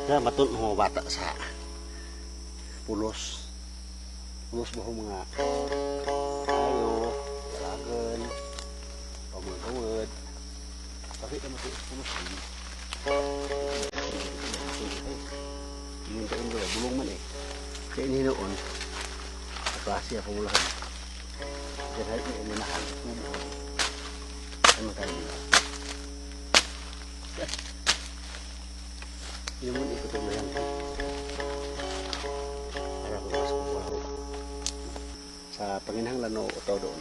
Na matun mo bata sa pulos. Pulos mo mga ayo, dalagan, pamagawad. Bakit naman ito pulos din? Yung taon ko, bulong man eh. Kaya ini noon, klase ako mula. Kaya kahit may iminahan, ano tayo nila? Yung muna ikutin mo yan. Para kung mas kumparo. Sa Panginhang Lano o to doon,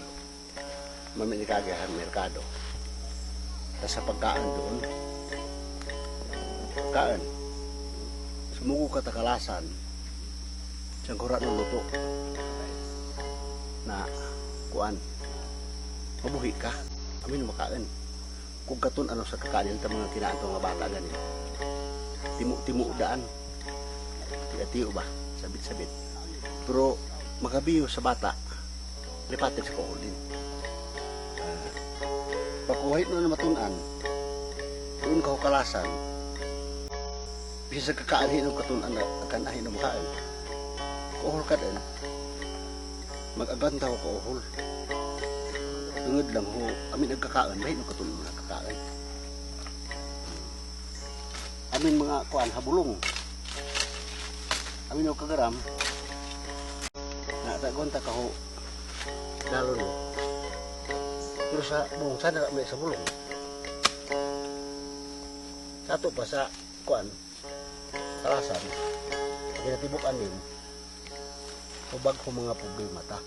maminikagahan merkado. Tapos sa pagkaan doon, pagkaan, sumuko ka takalasan, siyang kurat ng luto na kuan, mabuhi ka, amin makain. Kung katon ano sa kakanin ta mga kinaan to nga bata ganin. Timu daan. Tiyo ba? Sabit-sabit. Pero makabiyo sa bata, lipatin sa kohol din. Pagkuhait na matunan, doon ka kalasan, bisa sa kakaanhin ng katunan na akan ahin ng makain. Kohol ka din, mag-aganta ko kohol. Tungod lang ho, amin nagkakaan, mahit ng katunan na kakain. Amin mga kuan habulong. Amin ang kagaram, na tagonta ka ho, lalo no. Pero sa buong sana may sa bulong. Sato pa sa kuan, kalasan, pinatibok anin, hubag ko mga problema ta.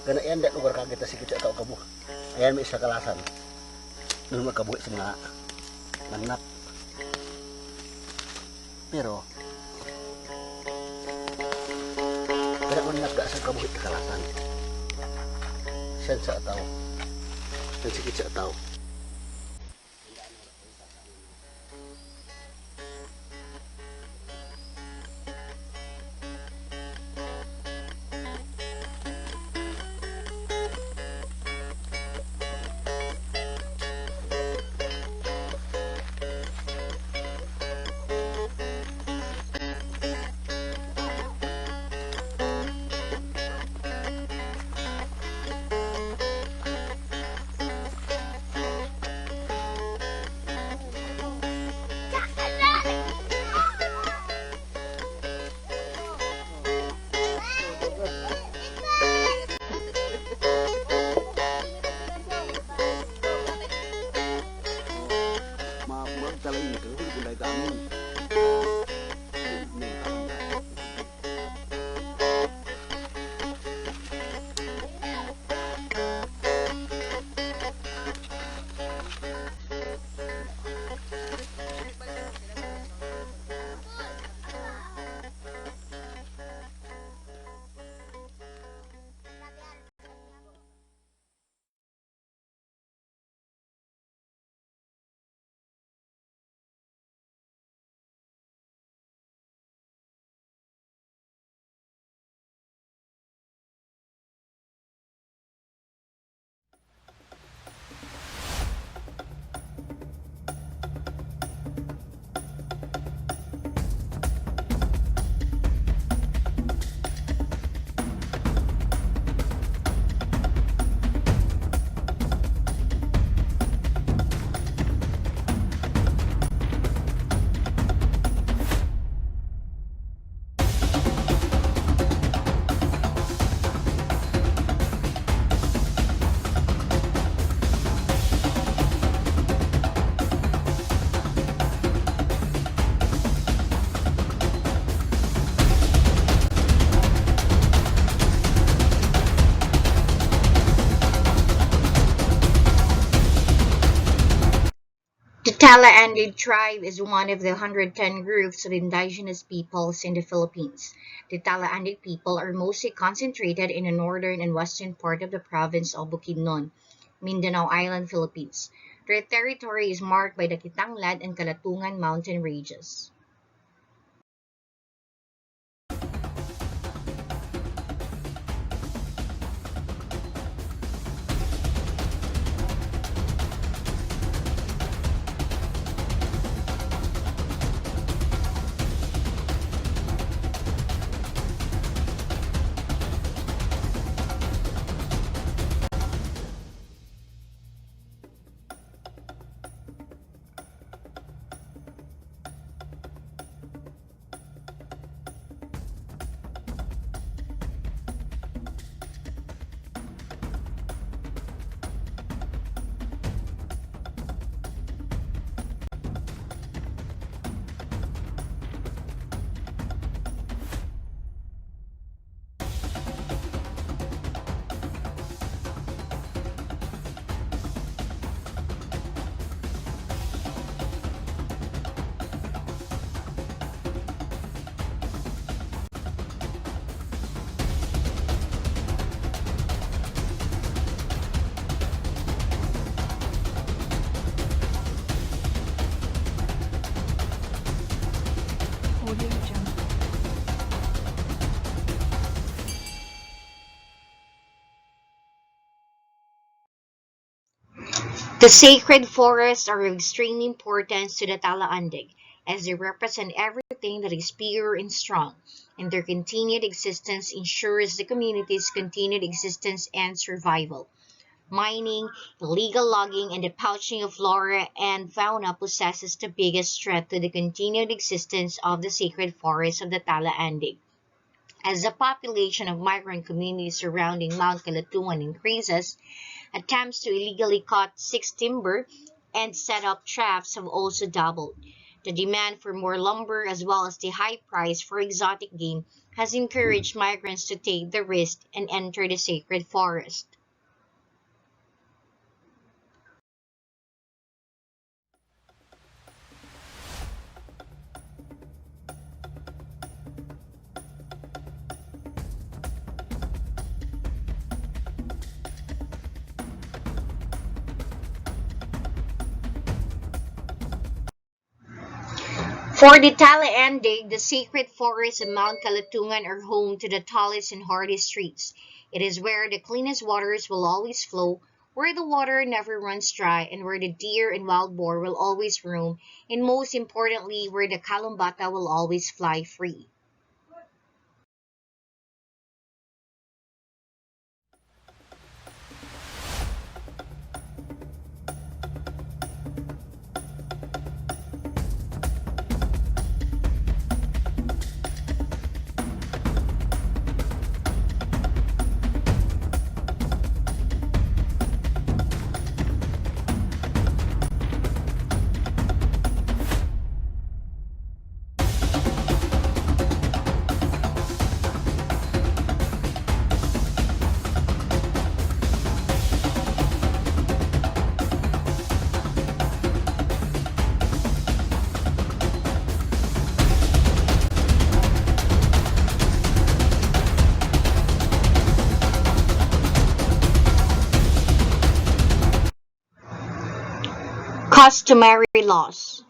Gana yan dat lugar kaget ta sikit ka kabuh. Ayan may isa kalasan. Doon magkabuhi sa mga nanak. Pero kada man nagda sa kabuhi sa kalasan. Sen sa ataw. Sen sikit sa ataw. The Tala-Andid tribe is one of the 110 groups of indigenous peoples in the Philippines. The Tala-Andid people are mostly concentrated in the northern and western part of the province of Bukidnon, Mindanao Island, Philippines. Their territory is marked by the Kitanglad and Kalatungan mountain ranges. The sacred forests are of extreme importance to the Talaandig, as they represent everything that is pure and strong, and their continued existence ensures the community's continued existence and survival. Mining, illegal logging, and the poaching of flora and fauna possesses the biggest threat to the continued existence of the sacred forests of the Talaandig. As the population of migrant communities surrounding Mount Kalatungan increases, attempts to illegally cut six timber and set up traps have also doubled. The demand for more lumber as well as the high price for exotic game has encouraged migrants to take the risk and enter the sacred forest. For the Talaandig, the sacred forests of Mount Kalatungan are home to the tallest and hardest trees. It is where the cleanest waters will always flow, where the water never runs dry, and where the deer and wild boar will always roam, and most importantly, where the kalumbata will always fly free. Customary laws.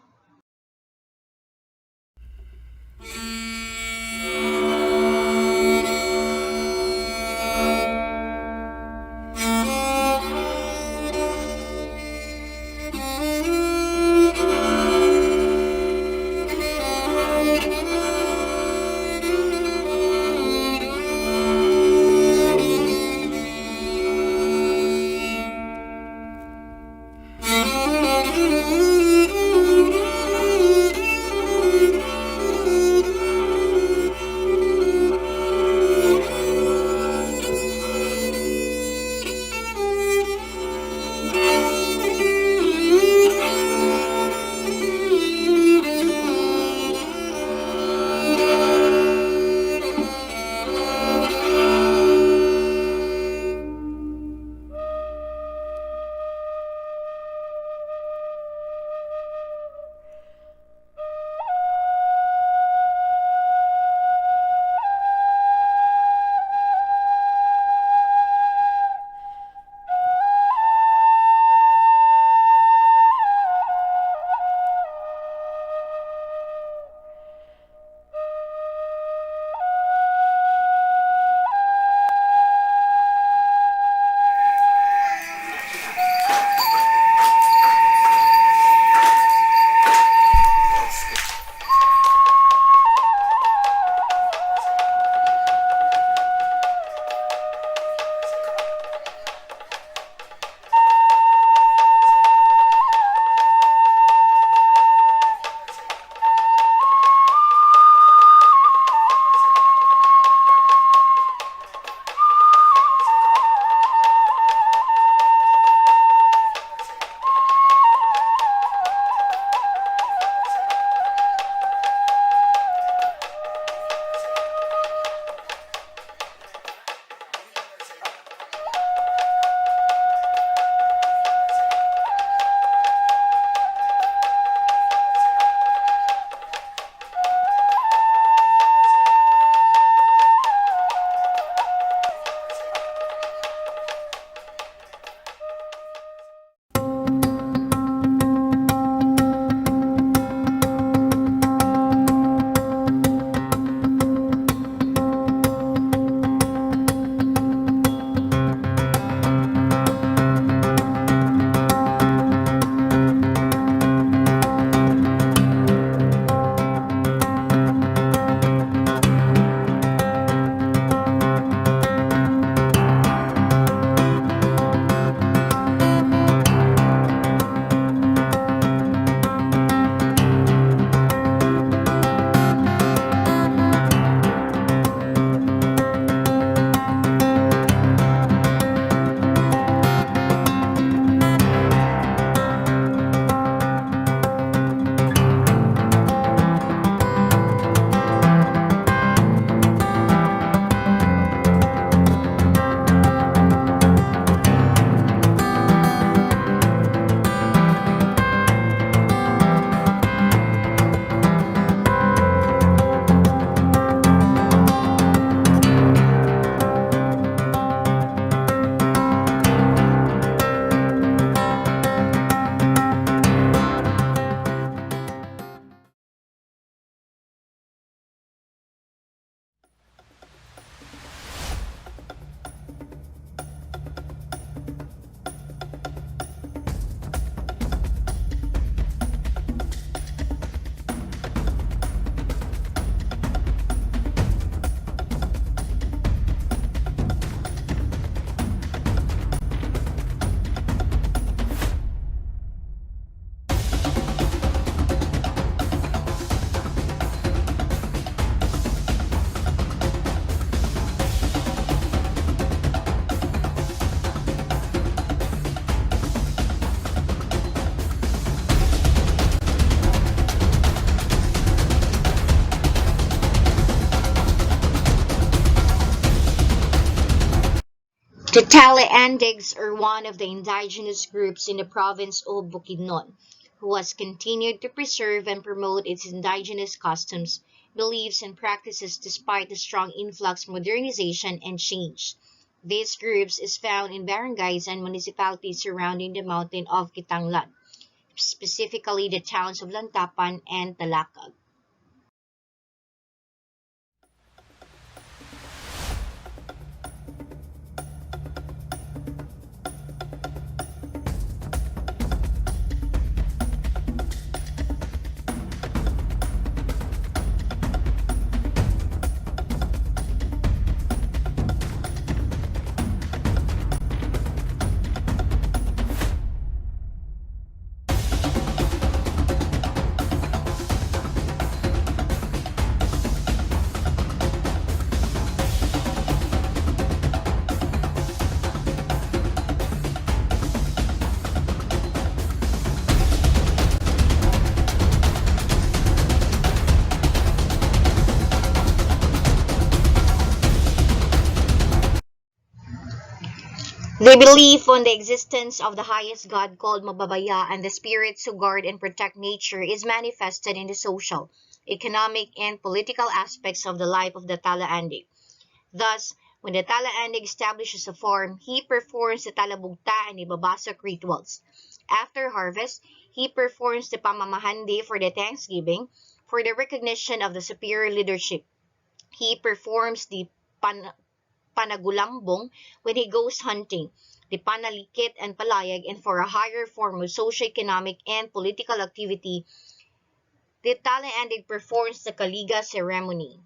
The Tala-Andigs are one of the indigenous groups in the province of Bukidnon, who has continued to preserve and promote its indigenous customs, beliefs, and practices despite the strong influx of modernization and change. These groups is found in barangays and municipalities surrounding the mountain of Kitanglan, specifically the towns of Lantapan and Talakag. They believe on the existence of the highest god called Mababaya and the spirits who guard and protect nature is manifested in the social, economic, and political aspects of the life of the Tala-Andig. Thus, when the Tala-Andig establishes a farm, he performs the Talabugta and Ibabasok rituals. After harvest, he performs the Pamamahandi for the Thanksgiving, for the recognition of the superior leadership. He performs the panagulambong when he goes hunting, the panalikit and palayag, and for a higher form of socio-economic and political activity, the Tala-Andig performs the Kaliga ceremony.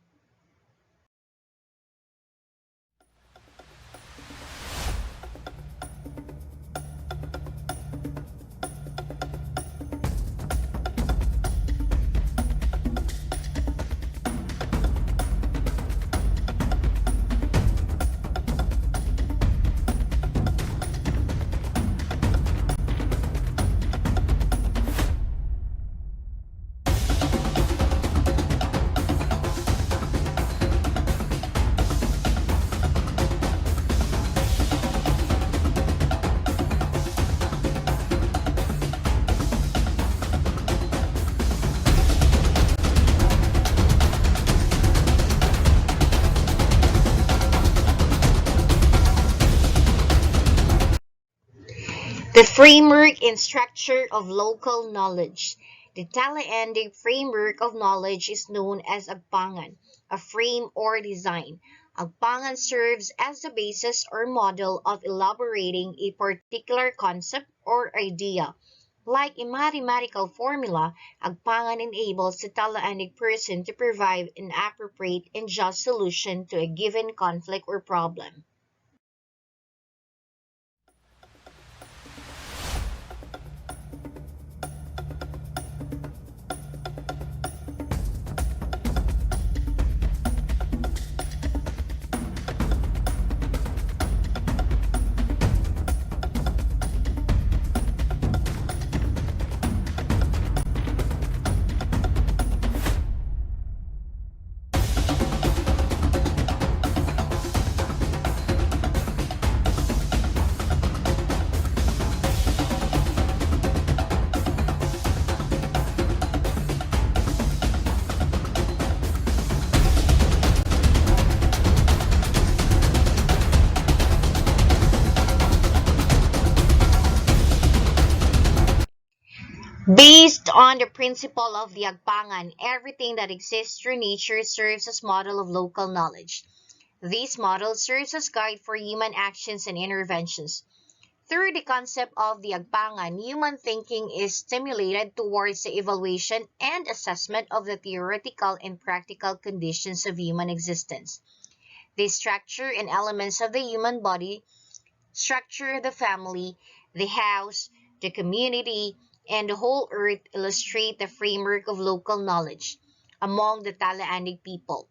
The framework and structure of local knowledge. The Tala-Andig framework of knowledge is known as Agpangan, a frame or design. Agpangan serves as the basis or model of elaborating a particular concept or idea. Like a mathematical formula, Agpangan enables the Tala-Andig person to provide an appropriate and just solution to a given conflict or problem. Based on the principle of the Agpangan, everything that exists through nature serves as model of local knowledge. This model serves as guide for human actions and interventions. Through the concept of the Agpangan, human thinking is stimulated towards the evaluation and assessment of the theoretical and practical conditions of human existence. The structure and elements of the human body structure the family, the house, the community, and the whole earth illustrate the framework of local knowledge among the Tala-Andig people.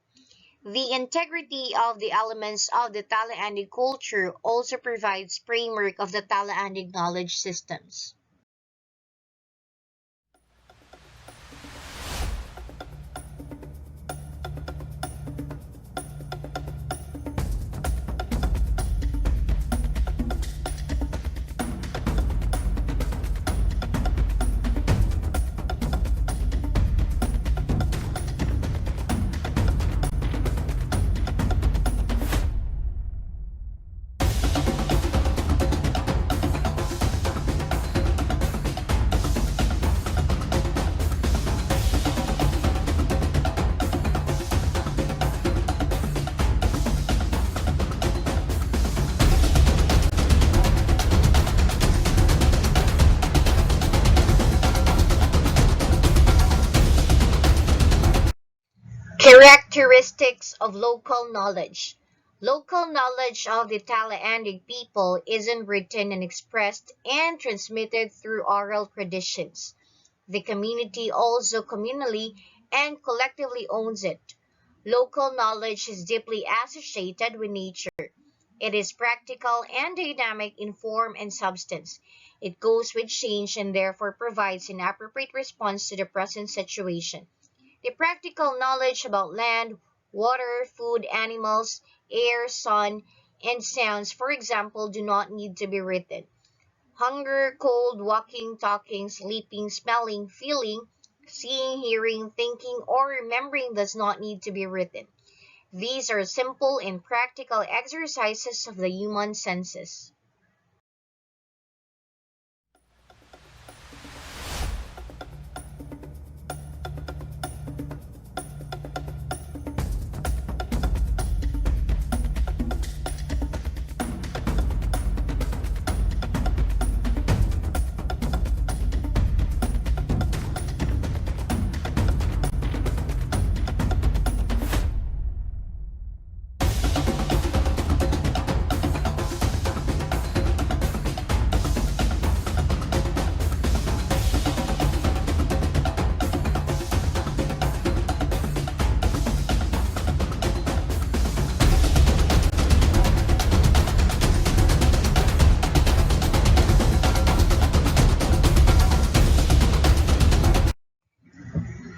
The integrity of the elements of the Tala-Andig culture also provides framework of the Tala-Andig knowledge systems. Characteristics of local knowledge. Local knowledge of the Talaandig people isn't written and expressed and transmitted through oral traditions. The community also communally and collectively owns it. Local knowledge is deeply associated with nature. It is practical and dynamic in form and substance. It goes with change and therefore provides an appropriate response to the present situation. The practical knowledge about land, water, food, animals, air, sun, and sounds, for example, do not need to be written. Hunger, cold, walking, talking, sleeping, smelling, feeling, seeing, hearing, thinking, or remembering does not need to be written. These are simple and practical exercises of the human senses.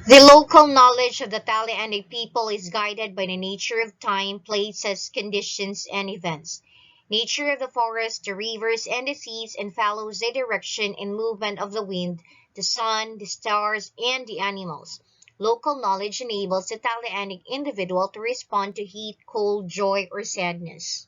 The local knowledge of the Talianic people is guided by the nature of time, places, conditions, and events. Nature of the forest, the rivers, and the seas, and follows the direction and movement of the wind, the sun, the stars, and the animals. Local knowledge enables the Talianic individual to respond to heat, cold, joy, or sadness.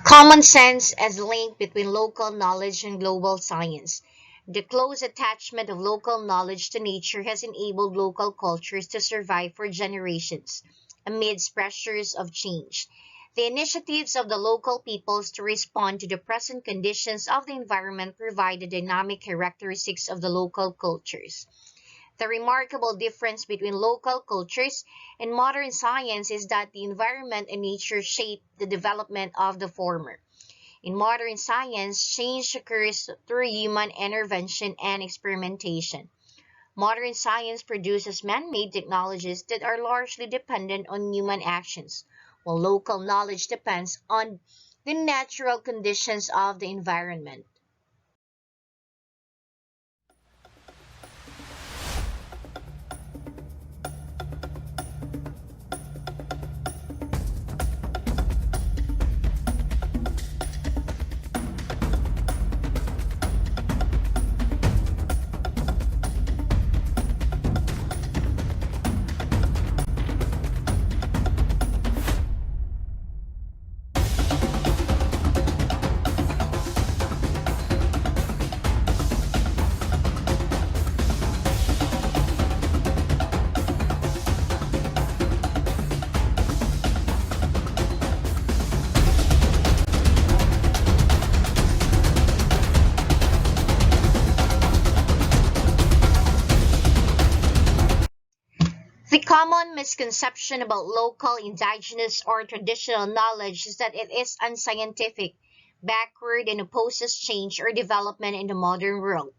Common sense as a link between local knowledge and global science. The close attachment of local knowledge to nature has enabled local cultures to survive for generations amidst pressures of change. The initiatives of the local peoples to respond to the present conditions of the environment provide the dynamic characteristics of the local cultures. The remarkable difference between local cultures and modern science is that the environment and nature shape the development of the former. In modern science, change occurs through human intervention and experimentation. Modern science produces man-made technologies that are largely dependent on human actions, while local knowledge depends on the natural conditions of the environment. The common misconception about local, indigenous, or traditional knowledge is that it is unscientific, backward, and opposes change or development in the modern world.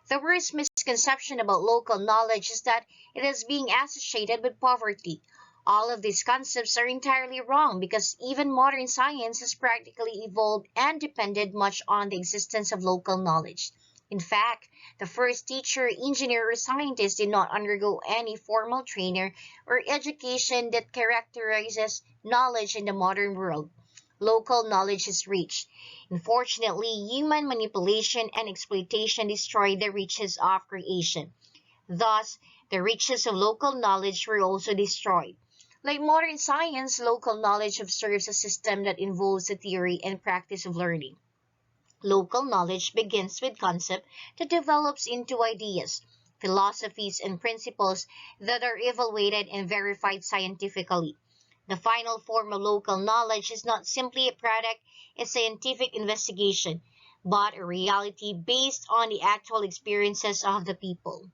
The worst misconception about local knowledge is that it is being associated with poverty. All of these concepts are entirely wrong because even modern science has practically evolved and depended much on the existence of local knowledge. In fact, the first teacher, engineer, or scientist did not undergo any formal training or education that characterizes knowledge in the modern world. Local knowledge is rich. Unfortunately, human manipulation and exploitation destroyed the riches of creation. Thus, the riches of local knowledge were also destroyed. Like modern science, local knowledge observes a system that involves the theory and practice of learning. Local knowledge begins with concept that develops into ideas, philosophies, and principles that are evaluated and verified scientifically. The final form of local knowledge is not simply a product of scientific investigation, but a reality based on the actual experiences of the people.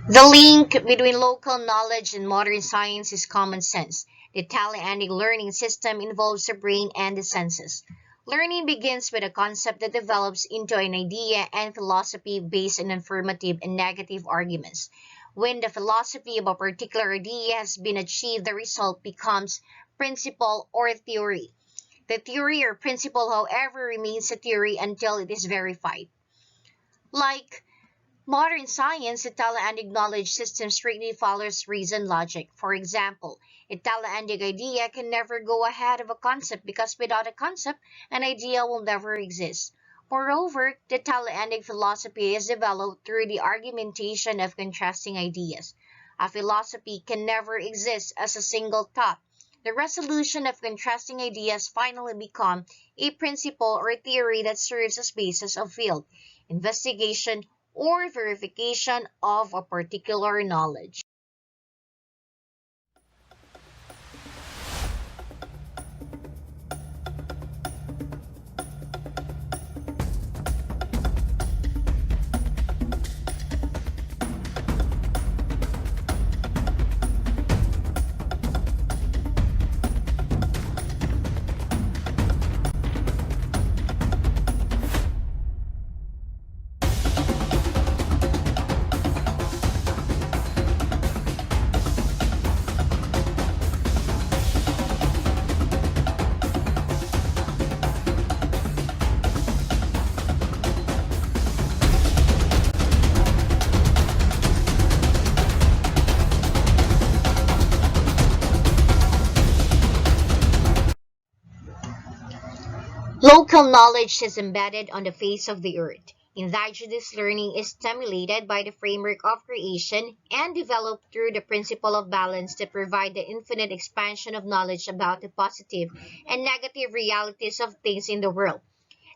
The link between local knowledge and modern science is common sense. The Taoiseach learning system involves the brain and the senses. Learning begins with a concept that develops into an idea and philosophy based on affirmative and negative arguments. When the philosophy of a particular idea has been achieved, the result becomes principle or theory. The theory or principle, however, remains a theory until it is verified. Like modern science, the Taoiseach knowledge system strictly follows reason logic. For example, a Taoiseach idea can never go ahead of a concept because without a concept, an idea will never exist. Moreover, the Taoiseach philosophy is developed through the argumentation of contrasting ideas. A philosophy can never exist as a single thought. The resolution of contrasting ideas finally become a principle or theory that serves as basis of field investigation or verification of a particular knowledge. Local knowledge is embedded on the face of the earth. Indigenous learning is stimulated by the framework of creation and developed through the principle of balance that provide the infinite expansion of knowledge about the positive and negative realities of things in the world.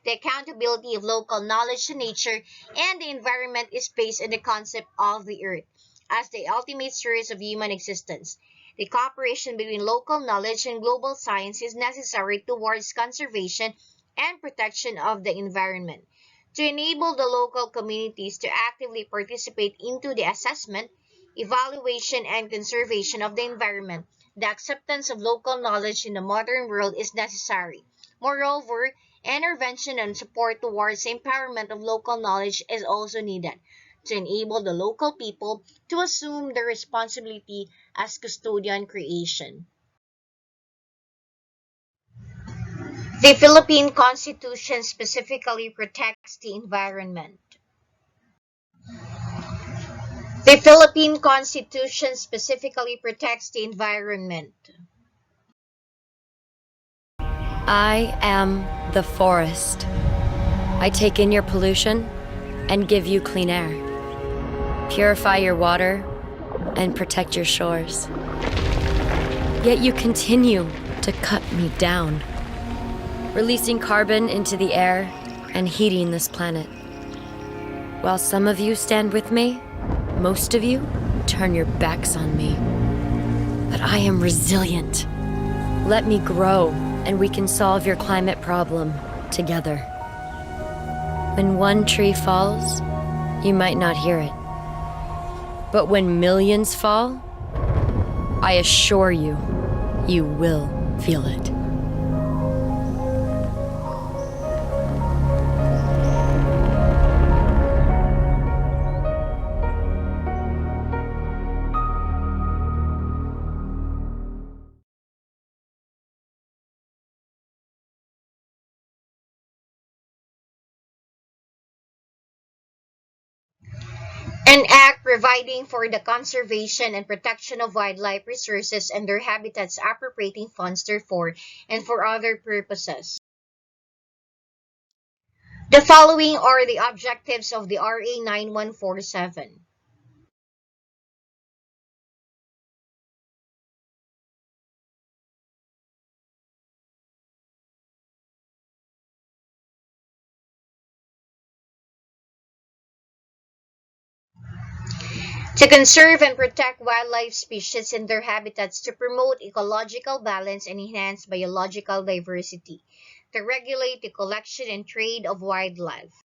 The accountability of local knowledge to nature and the environment is based on the concept of the earth as the ultimate source of human existence. The cooperation between local knowledge and global science is necessary towards conservation and protection of the environment. To enable the local communities to actively participate into the assessment, evaluation, and conservation of the environment, the acceptance of local knowledge in the modern world is necessary. Moreover, intervention and support towards the empowerment of local knowledge is also needed to enable the local people to assume the responsibility as custodian creation. The Philippine Constitution specifically protects the environment. The Philippine Constitution specifically protects the environment. I am the forest. I take in your pollution, and give you clean air, purify your water, and protect your shores. Yet you continue to cut me down, releasing carbon into the air and heating this planet. While some of you stand with me, most of you turn your backs on me. But I am resilient. Let me grow, and we can solve your climate problem together. When one tree falls, you might not hear it. But when millions fall, I assure you, you will feel it. An act providing for the conservation and protection of wildlife resources and their habitats, appropriating funds therefore and for other purposes. The following are the objectives of the RA 9147. To conserve and protect wildlife species and their habitats, to promote ecological balance and enhance biological diversity, to regulate the collection and trade of wildlife,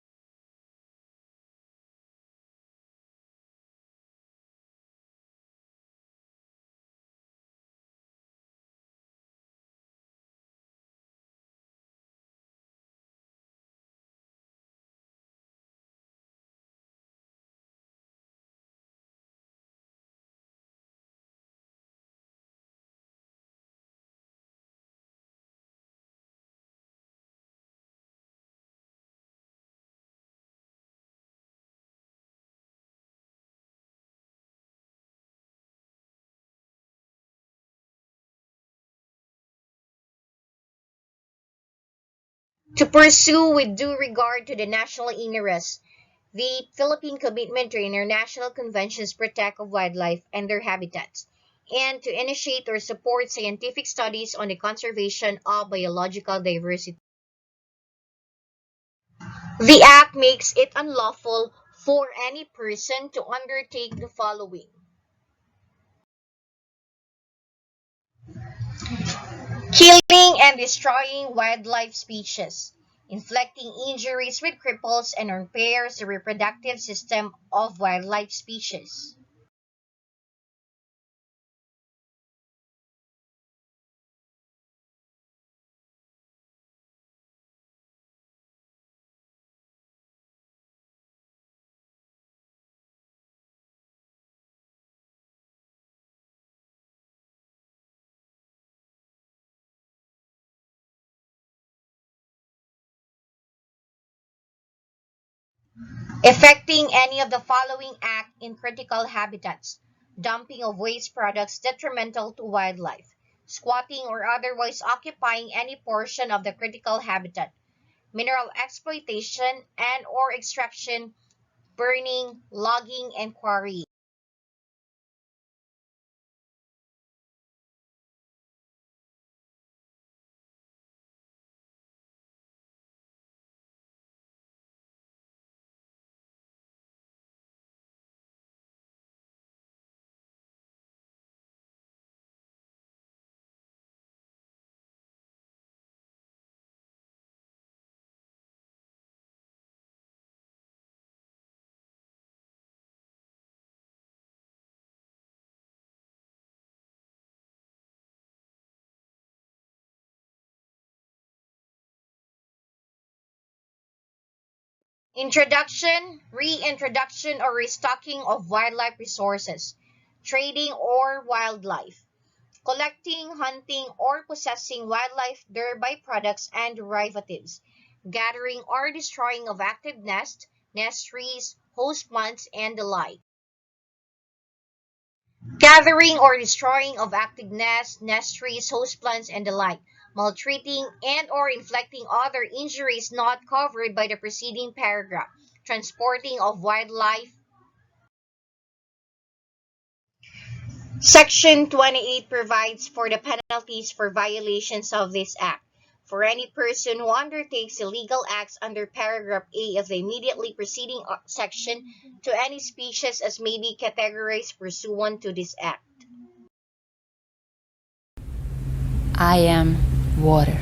to pursue with due regard to the national interests the Philippine commitment to international conventions protect of wildlife and their habitats, and to initiate or support scientific studies on the conservation of biological diversity. The Act makes it unlawful for any person to undertake the following: killing and destroying wildlife species, inflicting injuries which cripples and impairs the reproductive system of wildlife species, affecting any of the following act in critical habitats: dumping of waste products detrimental to wildlife, squatting or otherwise occupying any portion of the critical habitat, mineral exploitation and or extraction, burning, logging, and quarrying. Introduction, reintroduction, or restocking of wildlife resources, trading or wildlife, collecting, hunting, or possessing wildlife, their byproducts and derivatives, gathering or destroying of active nests, nest trees, host plants, and the like. Gathering or destroying of active nests, nest trees, host plants, and the like, maltreating and or inflicting other injuries not covered by the preceding paragraph, transporting of wildlife. Section 28 provides for the penalties for violations of this act. For any person who undertakes illegal acts under paragraph A of the immediately preceding section to any species as may be categorized pursuant to this act. I am water.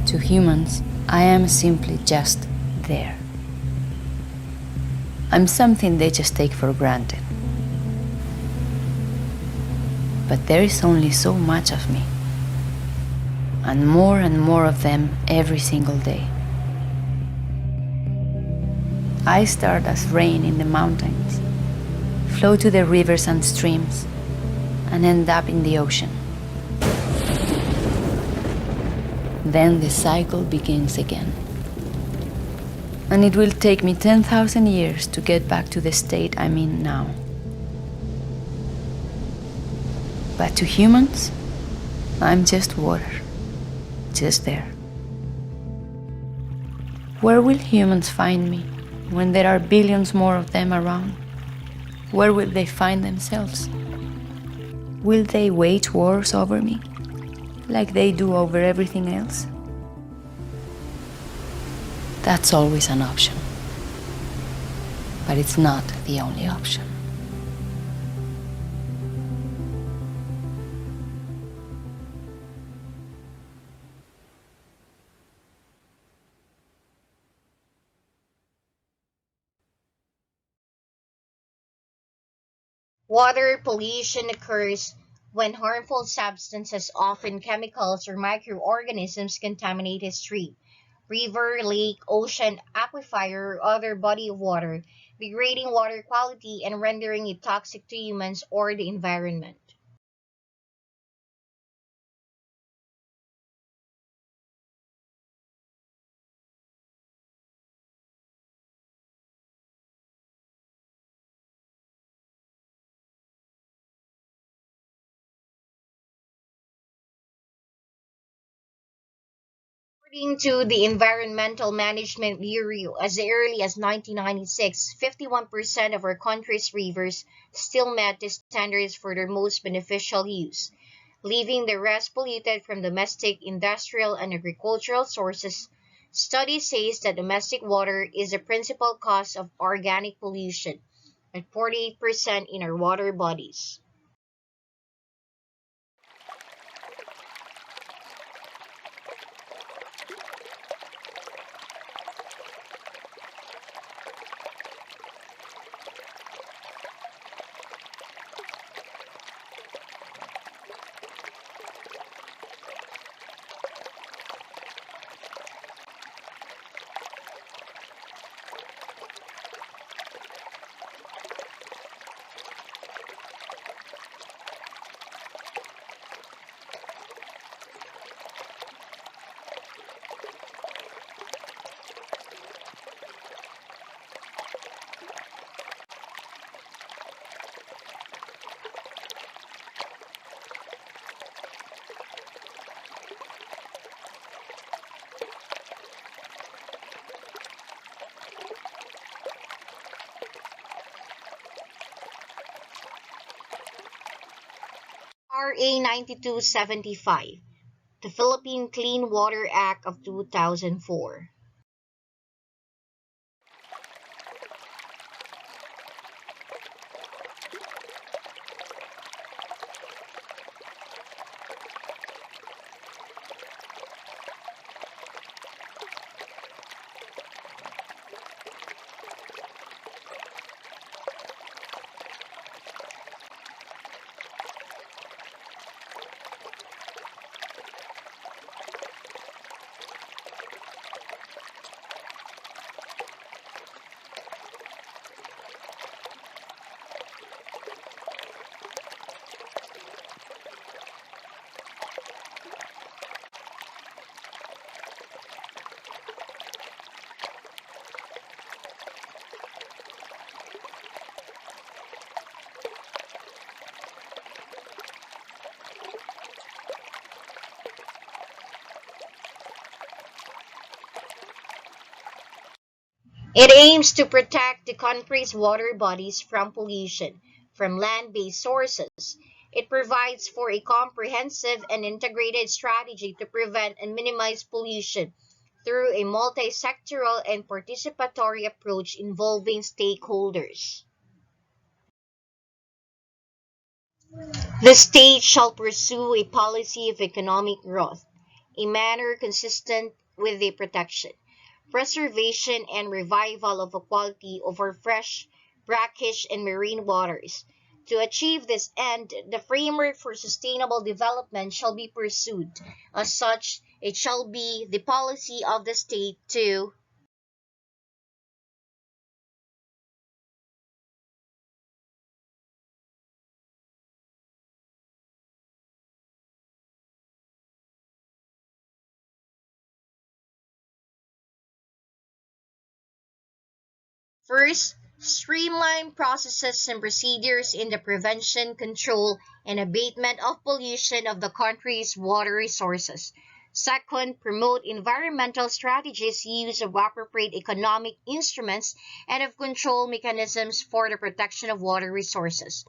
To humans, I am simply just there. I'm something they just take for granted. But there is only so much of me, and more of them every single day. I start as rain in the mountains, flow to the rivers and streams, and end up in the ocean. Then the cycle begins again. And it will take me 10,000 years to get back to the state I'm in now. But to humans, I'm just water, just there. Where will humans find me when there are billions more of them around? Where will they find themselves? Will they wage wars over me, like they do over everything else? That's always an option. But it's not the only option. Water pollution occurs when harmful substances, often chemicals or microorganisms, contaminate a stream, river, lake, ocean, aquifer, or other body of water, degrading water quality and rendering it toxic to humans or the environment. According to the Environmental Management Bureau, as early as 1996, 51% of our country's rivers still met the standards for their most beneficial use, leaving the rest polluted from domestic, industrial, and agricultural sources. Study says that domestic water is the principal cause of organic pollution, at 48% in our water bodies. RA 9275, the Philippine Clean Water Act of 2004. It aims to protect the country's water bodies from pollution from land-based sources. It provides for a comprehensive and integrated strategy to prevent and minimize pollution through a multi-sectoral and participatory approach involving stakeholders. The state shall pursue a policy of economic growth, a manner consistent with the protection, preservation, and revival of the quality of our fresh, brackish, and marine waters. To achieve this end, the framework for sustainable development shall be pursued. As such, it shall be the policy of the state to first, streamline processes and procedures in the prevention, control, and abatement of pollution of the country's water resources. Second, promote environmental strategies, use of appropriate economic instruments, and of control mechanisms for the protection of water resources.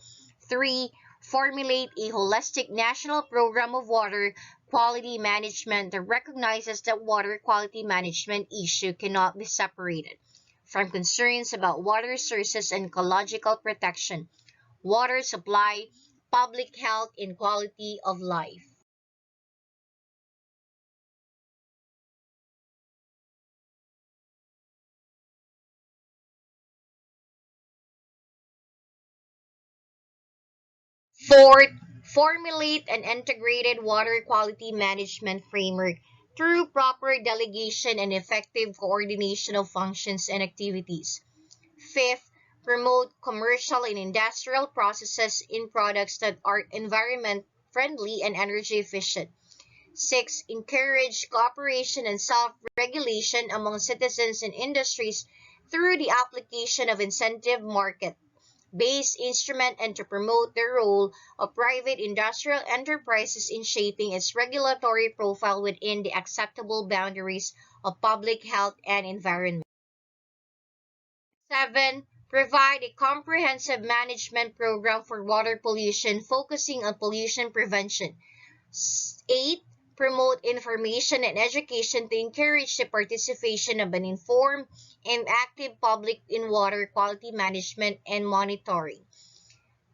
Three, formulate a holistic national program of water quality management that recognizes that water quality management issue cannot be separated from concerns about water sources and ecological protection, water supply, public health, and quality of life. Fourth, formulate an integrated water quality management framework through proper delegation and effective coordination of functions and activities. Fifth, promote commercial and industrial processes in products that are environment friendly and energy efficient. Six, encourage cooperation and self-regulation among citizens and industries through the application of incentive market-based instrument and to promote the role of private industrial enterprises in shaping its regulatory profile within the acceptable boundaries of public health and environment. 7. Provide a comprehensive management program for water pollution focusing on pollution prevention. 8. Promote information and education to encourage the participation of an informed and active public in water quality management and monitoring.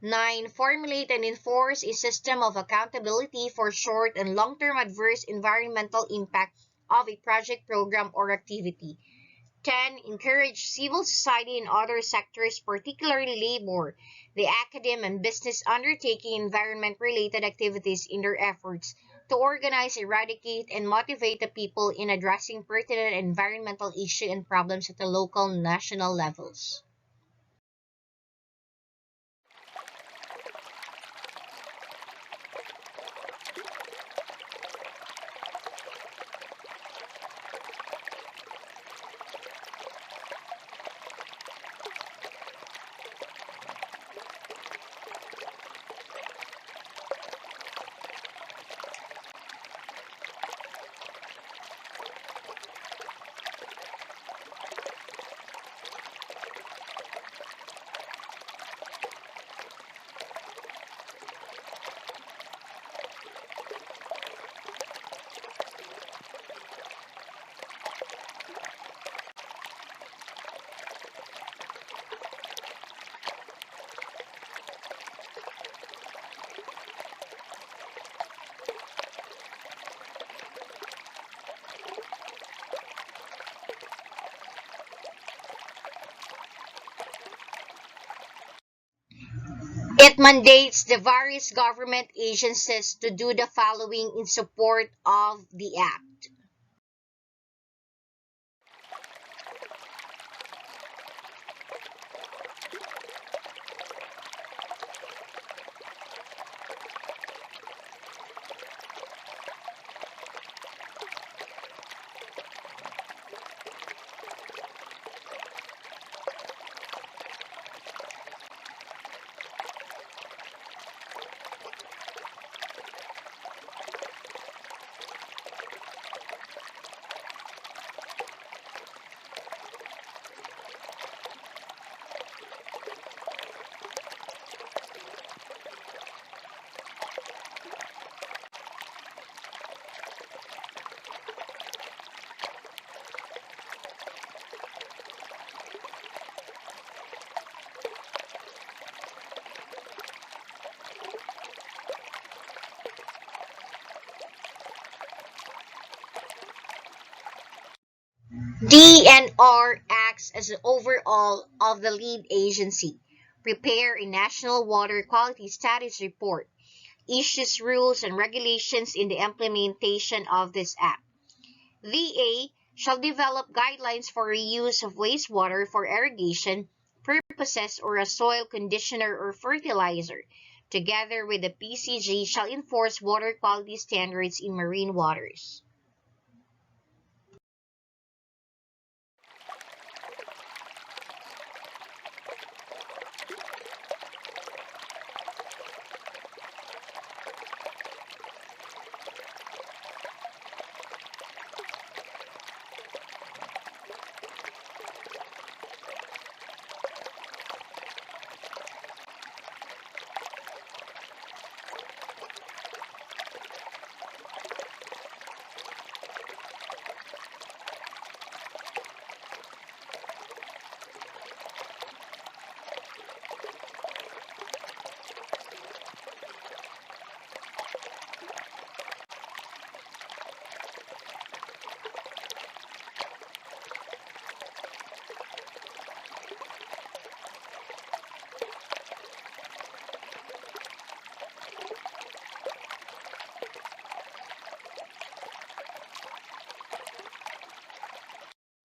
9. Formulate and enforce a system of accountability for short and long-term adverse environmental impact of a project, program, or activity. 10. Encourage civil society and other sectors, particularly labor, the academe, and business undertaking environment-related activities in their efforts to organize, eradicate, and motivate the people in addressing pertinent environmental issues and problems at the local and national levels. It mandates the various government agencies to do the following in support of the Act. DNR acts as the overall of the lead agency, prepare a national water quality status report, issues rules and regulations in the implementation of this act. VA shall develop guidelines for reuse of wastewater for irrigation purposes or as soil conditioner or fertilizer. Together with the PCG shall enforce water quality standards in marine waters.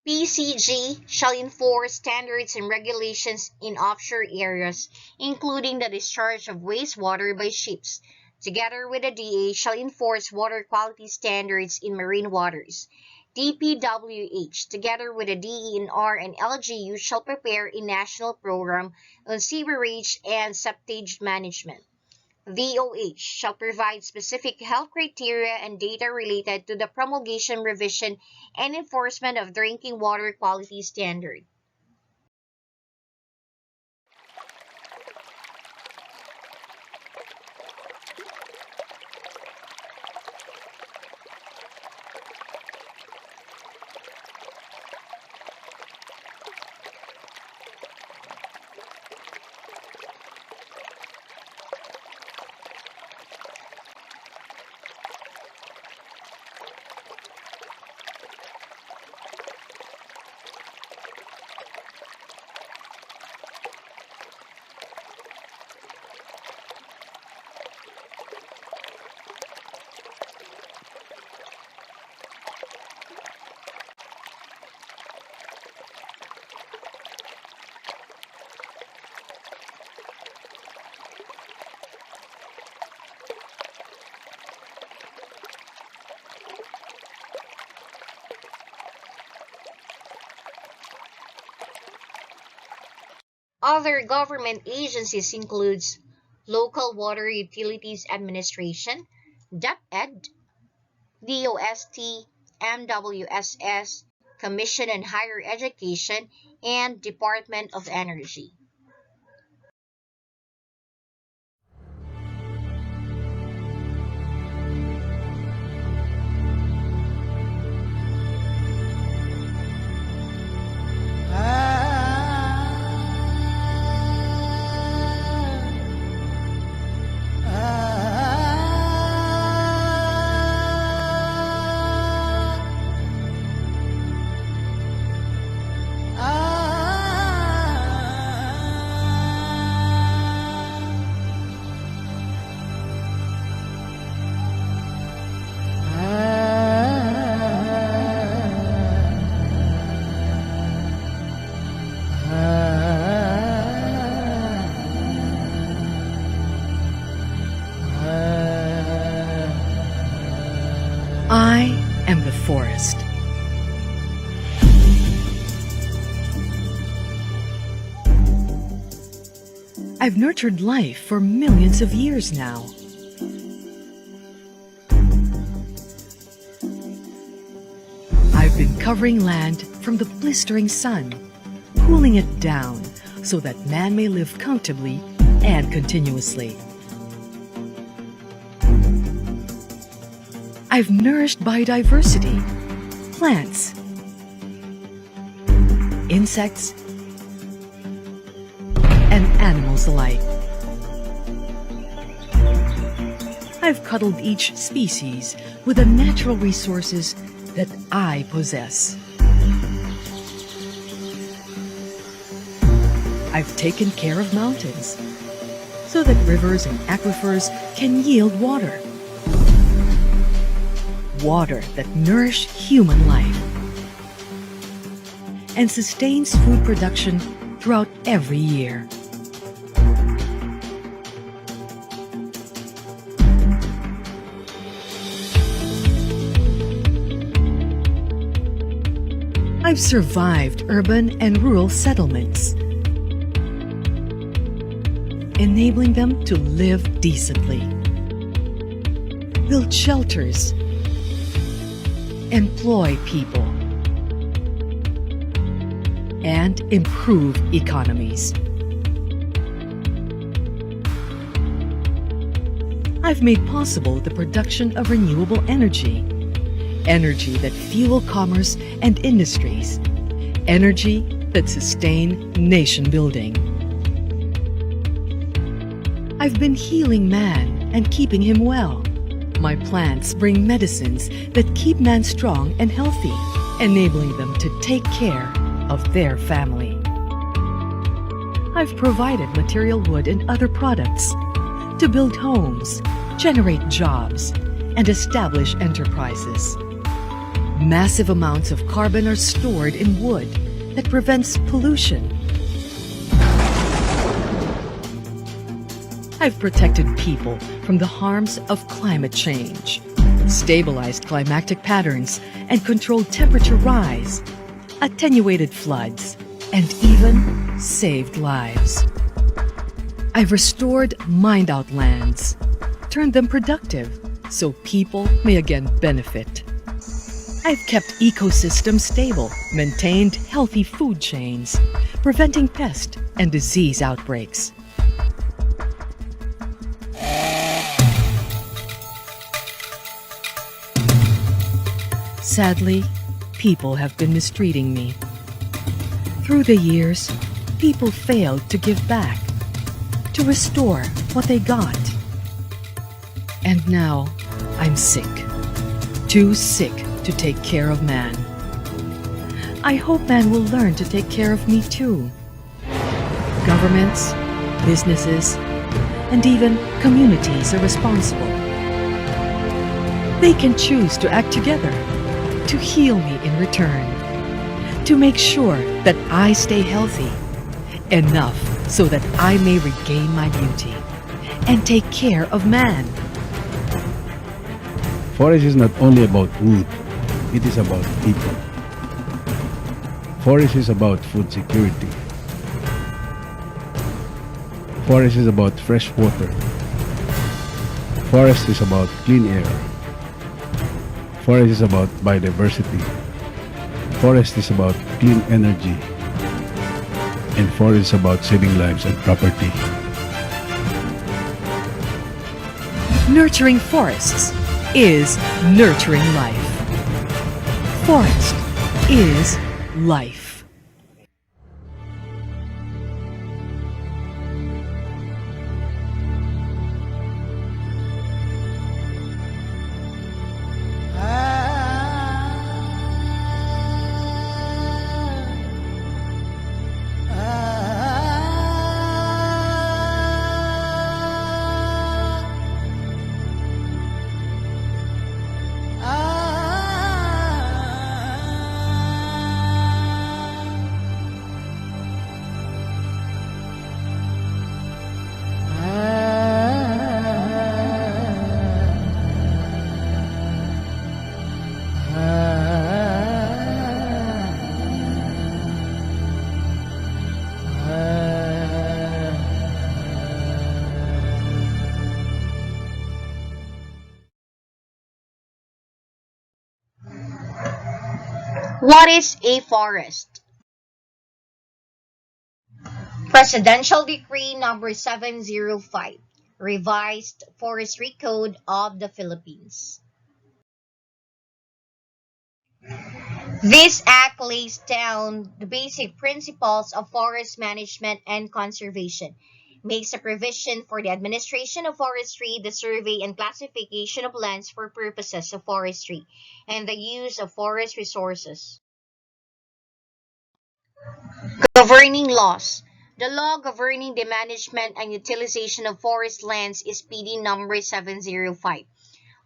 PCG shall enforce standards and regulations in offshore areas, including the discharge of wastewater by ships. Together with the DA shall enforce water quality standards in marine waters. DPWH, together with the DENR and LGU, shall prepare a national program on sewerage and septage management. VOH shall provide specific health criteria and data related to the promulgation, revision, and enforcement of drinking water quality standards. Other government agencies includes Local Water Utilities Administration, DepEd, DOST, MWSS, Commission on Higher Education, and Department of Energy. I am the forest. I've nurtured life for millions of years now. I've been covering land from the blistering sun, cooling it down so that man may live comfortably and continuously. I've nourished biodiversity, plants, insects, and animals alike. I've cuddled each species with the natural resources that I possess. I've taken care of mountains so that rivers and aquifers can yield water. Water that nourish human life and sustains food production throughout every year. I've survived urban and rural settlements, enabling them to live decently, build shelters, employ people, and improve economies. I've made possible the production of renewable energy, energy that fuel commerce and industries, energy that sustain nation building. I've been healing man and keeping him well. My plants bring medicines that keep man strong and healthy, enabling them to take care of their family. I've provided material wood and other products to build homes, generate jobs, and establish enterprises. Massive amounts of carbon are stored in wood that prevents pollution. I've protected people from the harms of climate change, stabilized climatic patterns, and controlled temperature rise, attenuated floods, and even saved lives. I've restored mined-out lands, turned them productive so people may again benefit. I've kept ecosystems stable, maintained healthy food chains, preventing pest and disease outbreaks. Sadly, people have been mistreating me. Through the years, people failed to give back, to restore what they got. And now, I'm sick, too sick to take care of man. I hope man will learn to take care of me too. Governments, businesses, and even communities are responsible. They can choose to act together, to heal me in return, to make sure that I stay healthy, enough so that I may regain my beauty and take care of man. Forest is not only about wood, it is about people. Forest is about food security. Forest is about fresh water. Forest is about clean air. Forest is about biodiversity. Forest is about clean energy. And forest is about saving lives and property. Nurturing forests is nurturing life. Forest is life. What is a forest? Presidential Decree number 705, Revised Forestry Code of the Philippines. This act lays down the basic principles of forest management and conservation, makes a provision for the administration of forestry, the survey and classification of lands for purposes of forestry, and the use of forest resources. Governing laws. The law governing the management and utilization of forest lands is PD number 705,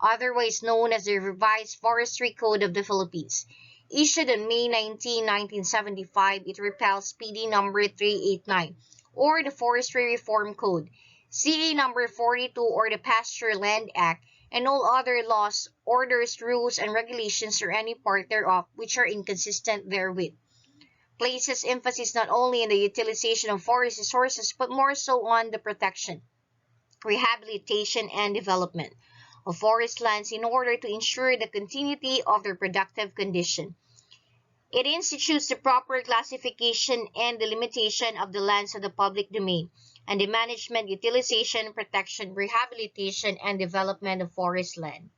otherwise known as the Revised Forestry Code of the Philippines. Issued on May 19, 1975, it repeals PD number 389, or the Forestry Reform Code, CA number 42, or the Pasture Land Act, and all other laws, orders, rules, and regulations or any part thereof which are inconsistent therewith. Places emphasis not only on the utilization of forest resources but more so on the protection, rehabilitation, and development of forest lands in order to ensure the continuity of their productive condition. It institutes the proper classification and delimitation of the lands of the public domain, and the management, utilization, protection, rehabilitation, and development of forest land.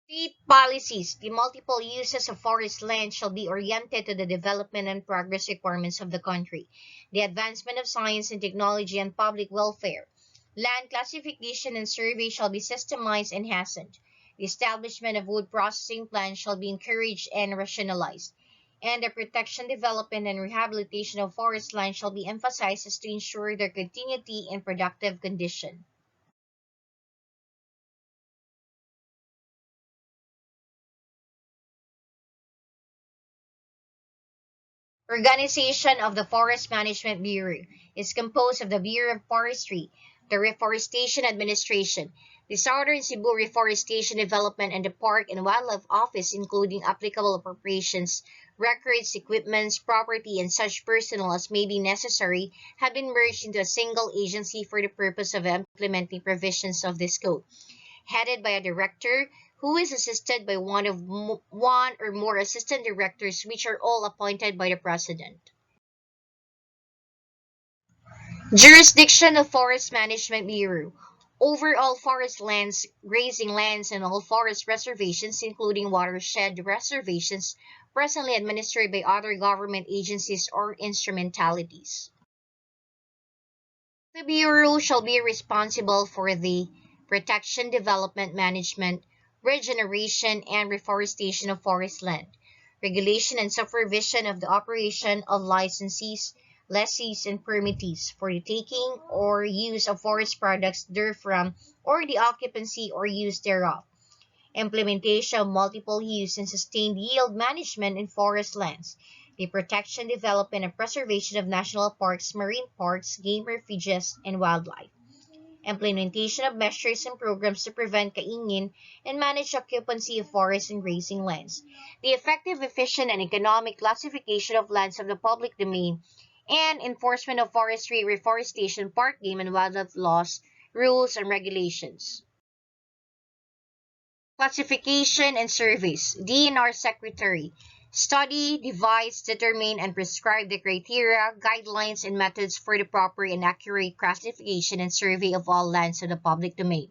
State policies: the multiple uses of forest land shall be oriented to the development and progress requirements of the country, the advancement of science and technology, and public welfare. Land classification and survey shall be systemized and hastened. The establishment of wood processing plants shall be encouraged and rationalized. And the protection, development, and rehabilitation of forest land shall be emphasized as to ensure their continuity and productive condition. Organization of the Forest Management Bureau is composed of the Bureau of Forestry, the Reforestation Administration, the Southern Cebu Reforestation Development, and the Park and Wildlife Office, including applicable appropriations, records, equipments, property, and such personnel as may be necessary, have been merged into a single agency for the purpose of implementing provisions of this code, headed by a director who is assisted by one or more assistant directors, which are all appointed by the president. Jurisdiction of Forest Management Bureau: over all forest lands, grazing lands, and all forest reservations, including watershed reservations, presently administered by other government agencies or instrumentalities. The Bureau shall be responsible for the protection, development, management, regeneration, and reforestation of forest land, regulation and supervision of the operation of licensees, lessees, and permittees for the taking or use of forest products therefrom, or the occupancy or use thereof, implementation of multiple use and sustained yield management in forest lands, the protection, development, and preservation of national parks, marine parks, game refuges, and wildlife, implementation of measures and programs to prevent kaingin and manage occupancy of forests and grazing lands, the effective, efficient, and economic classification of lands of the public domain, and enforcement of forestry, reforestation, park game, and wildlife laws, rules, and regulations. Classification and surveys. DNR Secretary. Study, devise, determine, and prescribe the criteria, guidelines, and methods for the proper and accurate classification and survey of all lands of the public domain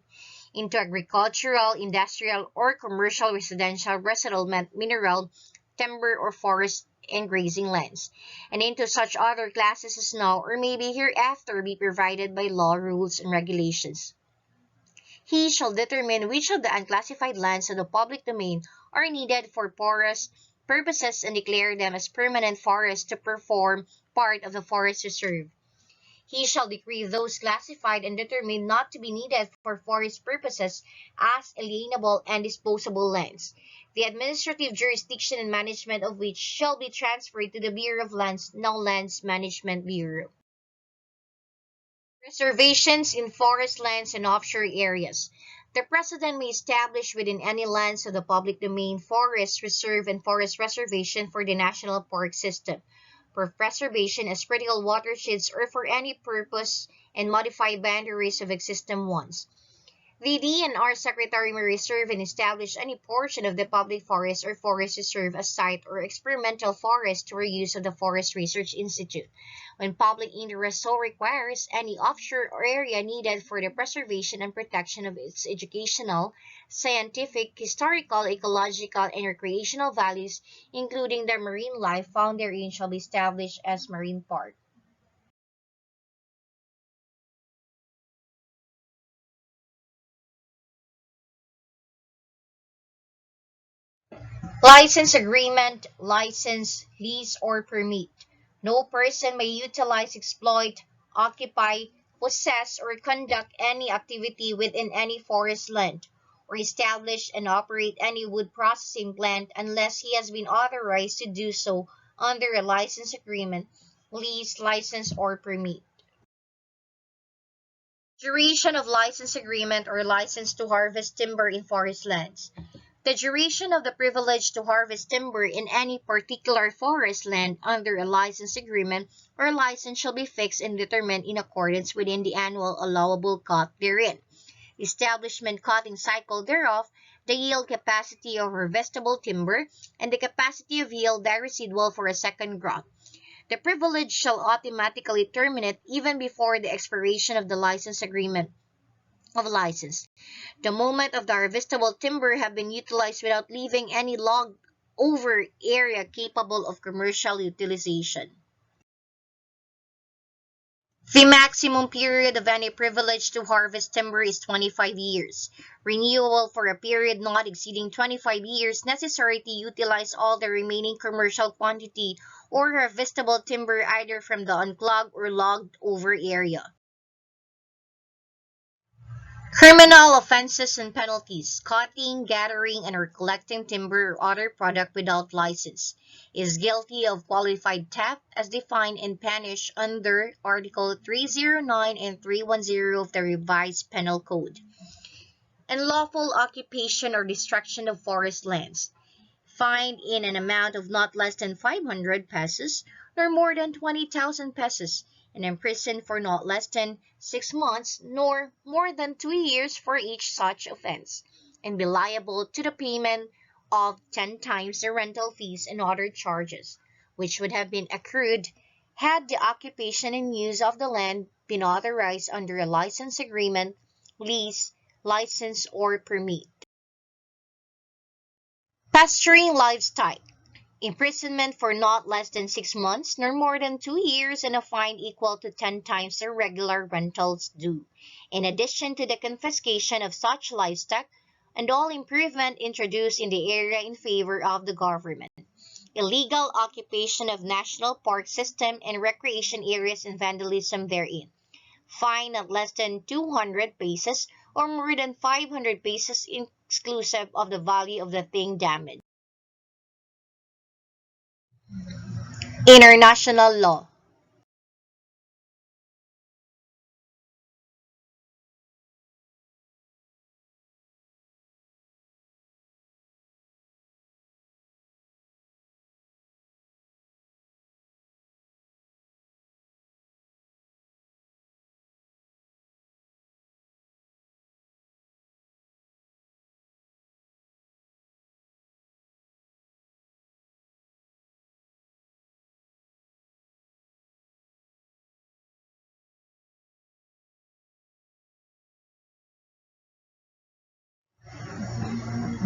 into agricultural, industrial, or commercial, residential, resettlement, mineral, timber, or forest and grazing lands, and into such other classes as now or may be hereafter be provided by law, rules, and regulations. He shall determine which of the unclassified lands of the public domain are needed for forest purposes and declare them as permanent forests to perform part of the forest reserve. He shall decree those classified and determined not to be needed for forest purposes as alienable and disposable lands, the administrative jurisdiction and management of which shall be transferred to the Bureau of Lands, now Lands Management Bureau. Reservations in forest lands and offshore areas. The President may establish within any lands of the public domain forest reserve and forest reservation for the national park system, for preservation as critical watersheds or for any purpose, and modify boundaries of existing ones. The DNR Secretary may reserve and establish any portion of the public forest or forest reserve as site or experimental forest for use of the Forest Research Institute, when public interest so requires, any offshore or area needed for the preservation and protection of its educational, scientific, historical, ecological, and recreational values, including the marine life found therein, shall be established as marine park. License agreement, license, lease, or permit. No person may utilize, exploit, occupy, possess, or conduct any activity within any forest land, or establish and operate any wood processing plant unless he has been authorized to do so under a license agreement, lease, license, or permit. Duration of license agreement or license to harvest timber in forest lands. The duration of the privilege to harvest timber in any particular forest land under a license agreement or license shall be fixed and determined in accordance within the annual allowable cut therein, establishment cutting cycle thereof, the yield capacity of harvestable timber, and the capacity of yield by residual for a second crop. The privilege shall automatically terminate even before the expiration of the license agreement of license. The moment of the harvestable timber have been utilized without leaving any logged over area capable of commercial utilization. The maximum period of any privilege to harvest timber is 25 years, renewable for a period not exceeding 25 years, necessary to utilize all the remaining commercial quantity or harvestable timber either from the unclogged or logged over area. Criminal offenses and penalties: cutting, gathering, and or collecting timber or other product without license is guilty of qualified theft as defined and punished under Article 309 and 310 of the Revised Penal Code. Unlawful occupation or destruction of forest lands, fined in an amount of not less than 500 pesos nor more than 20,000 pesos, and imprisoned for not less than 6 months nor more than 2 years for each such offense, and be liable to the payment of 10 times the rental fees and other charges, which would have been accrued had the occupation and use of the land been authorized under a license agreement, lease, license, or permit. Pasturing livestock: imprisonment for not less than 6 months nor more than 2 years, and a fine equal to 10 times the regular rentals due, in addition to the confiscation of such livestock and all improvement introduced in the area in favor of the government. Illegal occupation of national park system and recreation areas and vandalism therein. Fine not less than 200 pesos or more than 500 pesos exclusive of the value of the thing damaged. International law.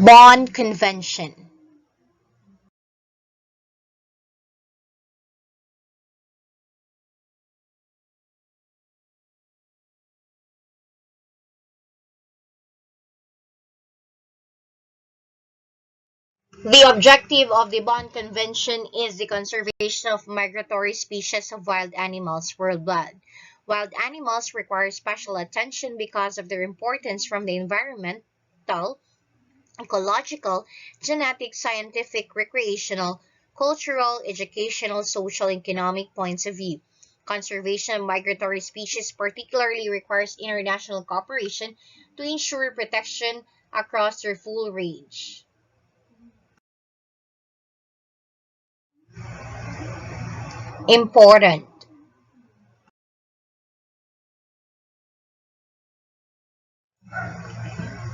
Bonn Convention. The objective of the Bonn Convention is the conservation of migratory species of wild animals worldwide. Wild animals require special attention because of their importance from the environmental, ecological, genetic, scientific, recreational, cultural, educational, social, and economic points of view. Conservation of migratory species particularly requires international cooperation to ensure protection across their full range. Important.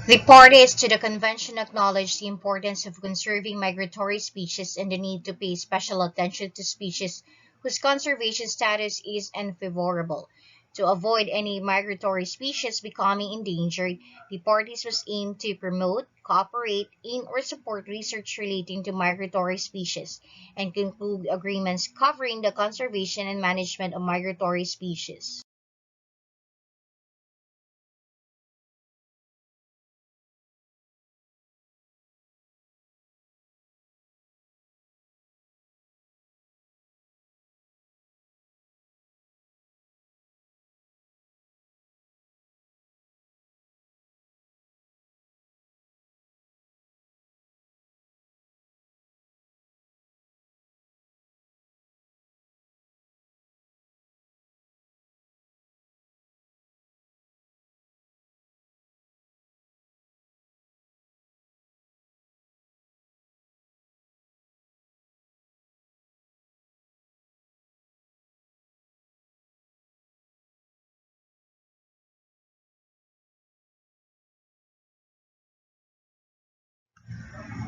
The parties to the convention acknowledge the importance of conserving migratory species and the need to pay special attention to species whose conservation status is unfavorable. To avoid any migratory species becoming endangered, the parties must aim to promote, cooperate in, or support research relating to migratory species and conclude agreements covering the conservation and management of migratory species.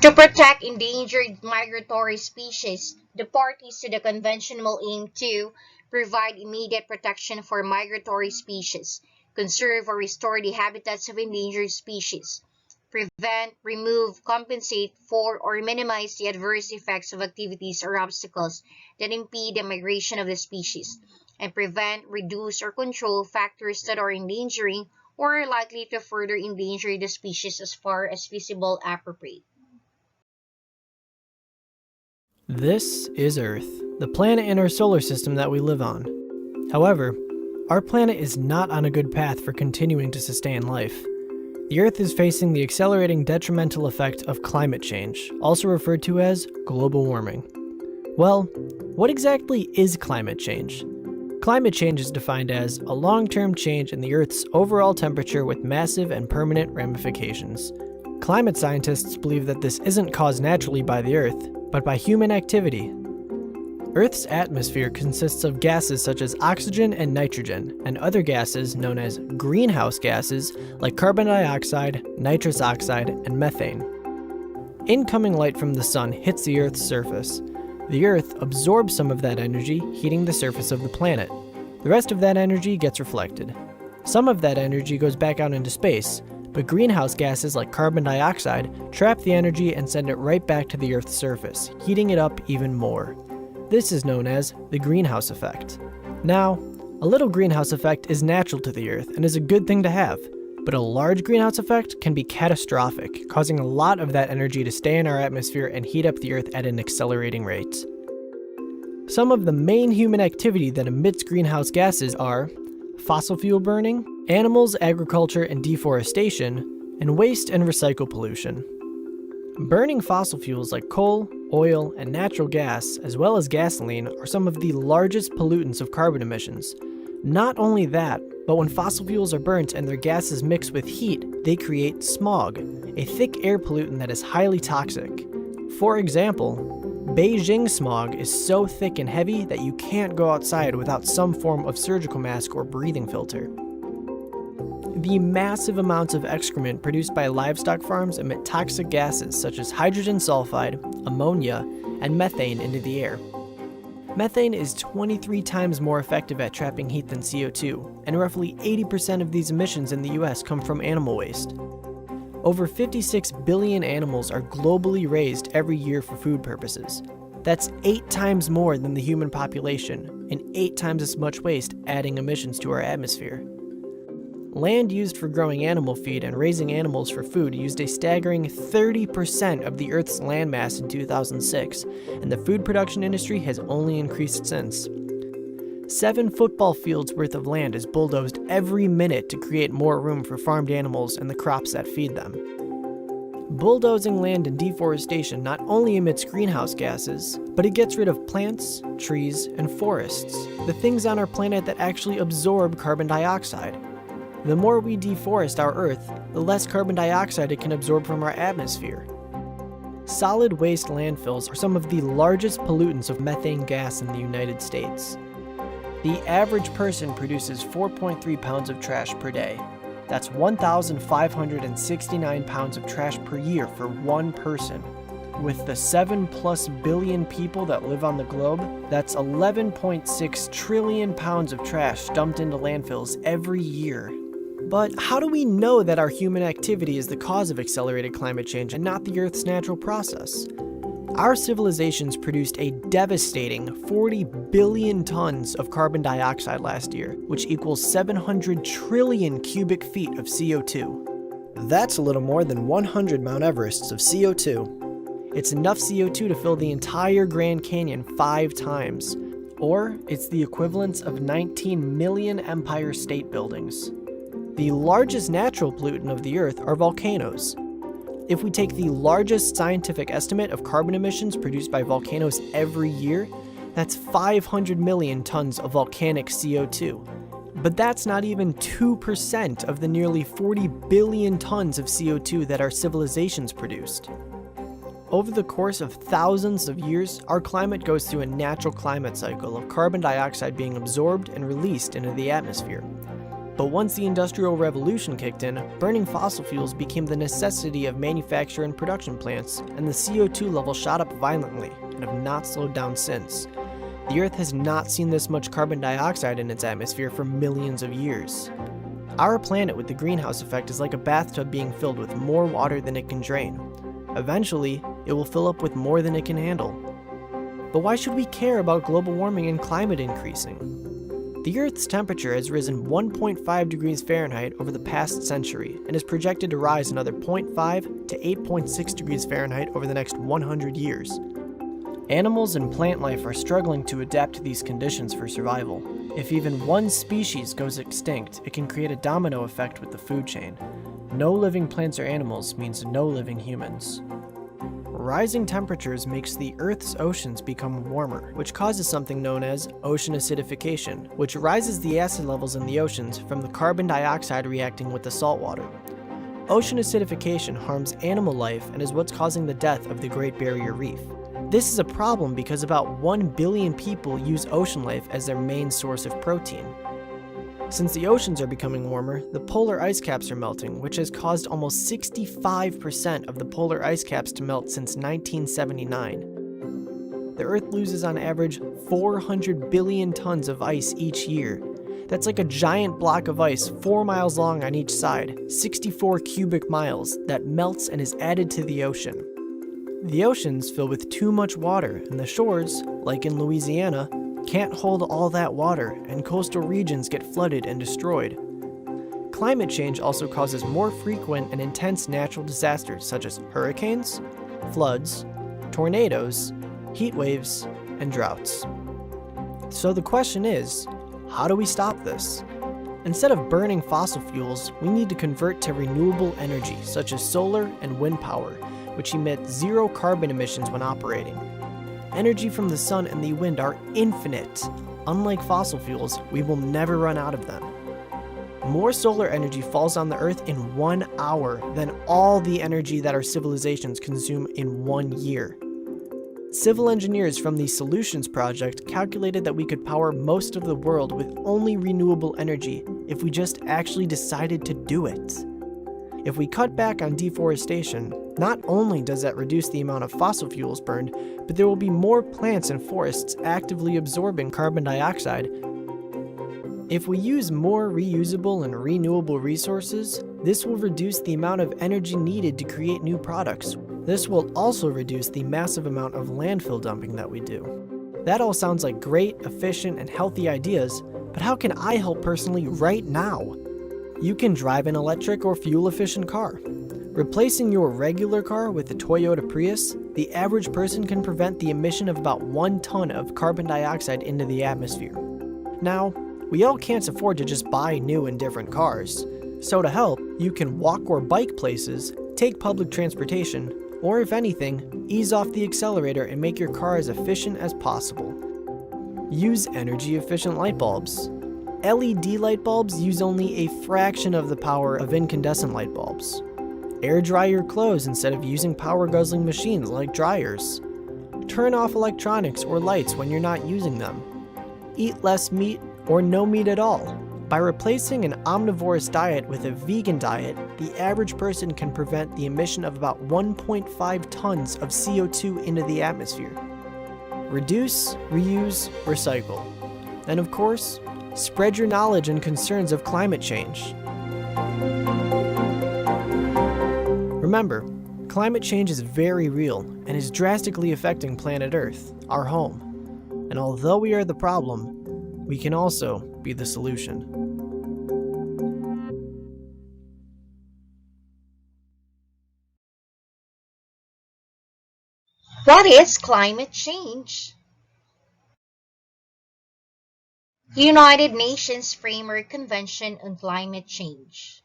To protect endangered migratory species, the parties to the convention will aim to provide immediate protection for migratory species, conserve or restore the habitats of endangered species, prevent, remove, compensate for, or minimize the adverse effects of activities or obstacles that impede the migration of the species, and prevent, reduce, or control factors that are endangering or are likely to further endanger the species as far as feasible appropriate. This is Earth, the planet in our solar system that we live on. However, our planet is not on a good path for continuing to sustain life. The Earth is facing the accelerating detrimental effect of climate change, also referred to as global warming. Well, what exactly is climate change? Climate change is defined as a long-term change in the Earth's overall temperature with massive and permanent ramifications. Climate scientists believe that this isn't caused naturally by the Earth, but by human activity. Earth's atmosphere consists of gases such as oxygen and nitrogen, and other gases known as greenhouse gases like carbon dioxide, nitrous oxide, and methane. Incoming light from the sun hits the Earth's surface. The Earth absorbs some of that energy, heating the surface of the planet. The rest of that energy gets reflected. Some of that energy goes back out into space, but greenhouse gases like carbon dioxide trap the energy and send it right back to the Earth's surface, heating it up even more. This is known as the greenhouse effect. Now, a little greenhouse effect is natural to the Earth and is a good thing to have, but a large greenhouse effect can be catastrophic, causing a lot of that energy to stay in our atmosphere and heat up the Earth at an accelerating rate. Some of the main human activity that emits greenhouse gases are fossil fuel burning, animals, agriculture, and deforestation, and waste and recycle pollution. Burning fossil fuels like coal, oil, and natural gas, as well as gasoline, are some of the largest pollutants of carbon emissions. Not only that, but when fossil fuels are burnt and their gases mix with heat, they create smog, a thick air pollutant that is highly toxic. For example, Beijing smog is so thick and heavy that you can't go outside without some form of surgical mask or breathing filter. The massive amounts of excrement produced by livestock farms emit toxic gases such as hydrogen sulfide, ammonia, and methane into the air. Methane is 23 times more effective at trapping heat than CO2, and roughly 80% of these emissions in the US come from animal waste. Over 56 billion animals are globally raised every year for food purposes. That's 8 times more than the human population, and 8 times as much waste adding emissions to our atmosphere. Land used for growing animal feed and raising animals for food used a staggering 30% of the Earth's landmass in 2006, and the food production industry has only increased since. 7 football fields worth of land is bulldozed every minute to create more room for farmed animals and the crops that feed them. Bulldozing land and deforestation not only emits greenhouse gases, but it gets rid of plants, trees, and forests, the things on our planet that actually absorb carbon dioxide. The more we deforest our Earth, the less carbon dioxide it can absorb from our atmosphere. Solid waste landfills are some of the largest pollutants of methane gas in the United States. The average person produces 4.3 pounds of trash per day. That's 1,569 pounds of trash per year for one person. With the 7+ billion people that live on the globe, that's 11.6 trillion pounds of trash dumped into landfills every year. But how do we know that our human activity is the cause of accelerated climate change and not the Earth's natural process? Our civilizations produced a devastating 40 billion tons of carbon dioxide last year, which equals 700 trillion cubic feet of CO2. That's a little more than 100 Mount Everests of CO2. It's enough CO2 to fill the entire Grand Canyon 5 times, or it's the equivalence of 19 million Empire State Buildings. The largest natural pollutant of the Earth are volcanoes. If we take the largest scientific estimate of carbon emissions produced by volcanoes every year, that's 500 million tons of volcanic CO2. But that's not even 2% of the nearly 40 billion tons of CO2 that our civilizations produced. Over the course of thousands of years, our climate goes through a natural climate cycle of carbon dioxide being absorbed and released into the atmosphere. But once the Industrial Revolution kicked in, burning fossil fuels became the necessity of manufacture and production plants, and the CO2 level shot up violently and have not slowed down since. The Earth has not seen this much carbon dioxide in its atmosphere for millions of years. Our planet with the greenhouse effect is like a bathtub being filled with more water than it can drain. Eventually, it will fill up with more than it can handle. But why should we care about global warming and climate increasing? The Earth's temperature has risen 1.5 degrees Fahrenheit over the past century and is projected to rise another 0.5 to 8.6 degrees Fahrenheit over the next 100 years. Animals and plant life are struggling to adapt to these conditions for survival. If even one species goes extinct, it can create a domino effect with the food chain. No living plants or animals means no living humans. Rising temperatures makes the Earth's oceans become warmer, which causes something known as ocean acidification, which rises the acid levels in the oceans from the carbon dioxide reacting with the salt water. Ocean acidification harms animal life and is what's causing the death of the Great Barrier Reef. This is a problem because about 1 billion people use ocean life as their main source of protein. Since the oceans are becoming warmer, the polar ice caps are melting, which has caused almost 65% of the polar ice caps to melt since 1979. The Earth loses on average 400 billion tons of ice each year. That's like a giant block of ice 4 miles long on each side, 64 cubic miles, that melts and is added to the ocean. The oceans fill with too much water, and the shores, like in Louisiana, can't hold all that water, and coastal regions get flooded and destroyed. Climate change also causes more frequent and intense natural disasters such as hurricanes, floods, tornadoes, heat waves, and droughts. So the question is, how do we stop this? Instead of burning fossil fuels, we need to convert to renewable energy such as solar and wind power, which emit zero carbon emissions when operating. Energy from the sun and the wind are infinite. Unlike fossil fuels, we will never run out of them. More solar energy falls on the Earth in 1 hour than all the energy that our civilizations consume in 1 year. Civil engineers from the Solutions Project calculated that we could power most of the world with only renewable energy if we just actually decided to do it. If we cut back on deforestation, not only does that reduce the amount of fossil fuels burned, but there will be more plants and forests actively absorbing carbon dioxide. If we use more reusable and renewable resources, this will reduce the amount of energy needed to create new products. This will also reduce the massive amount of landfill dumping that we do. That all sounds like great, efficient, and healthy ideas, but how can I help personally right now? You can drive an electric or fuel-efficient car. Replacing your regular car with a Toyota Prius, the average person can prevent the emission of about 1 ton of carbon dioxide into the atmosphere. Now, we all can't afford to just buy new and different cars. So to help, you can walk or bike places, take public transportation, or if anything, ease off the accelerator and make your car as efficient as possible. Use energy-efficient light bulbs. LED light bulbs use only a fraction of the power of incandescent light bulbs. Air dry your clothes instead of using power-guzzling machines like dryers. Turn off electronics or lights when you're not using them. Eat less meat or no meat at all. By replacing an omnivorous diet with a vegan diet, the average person can prevent the emission of about 1.5 tons of CO2 into the atmosphere. Reduce, reuse, recycle. And of course, spread your knowledge and concerns of climate change. Remember, climate change is very real and is drastically affecting planet Earth, our home. And although we are the problem, we can also be the solution. What is climate change? United Nations Framework Convention on Climate Change.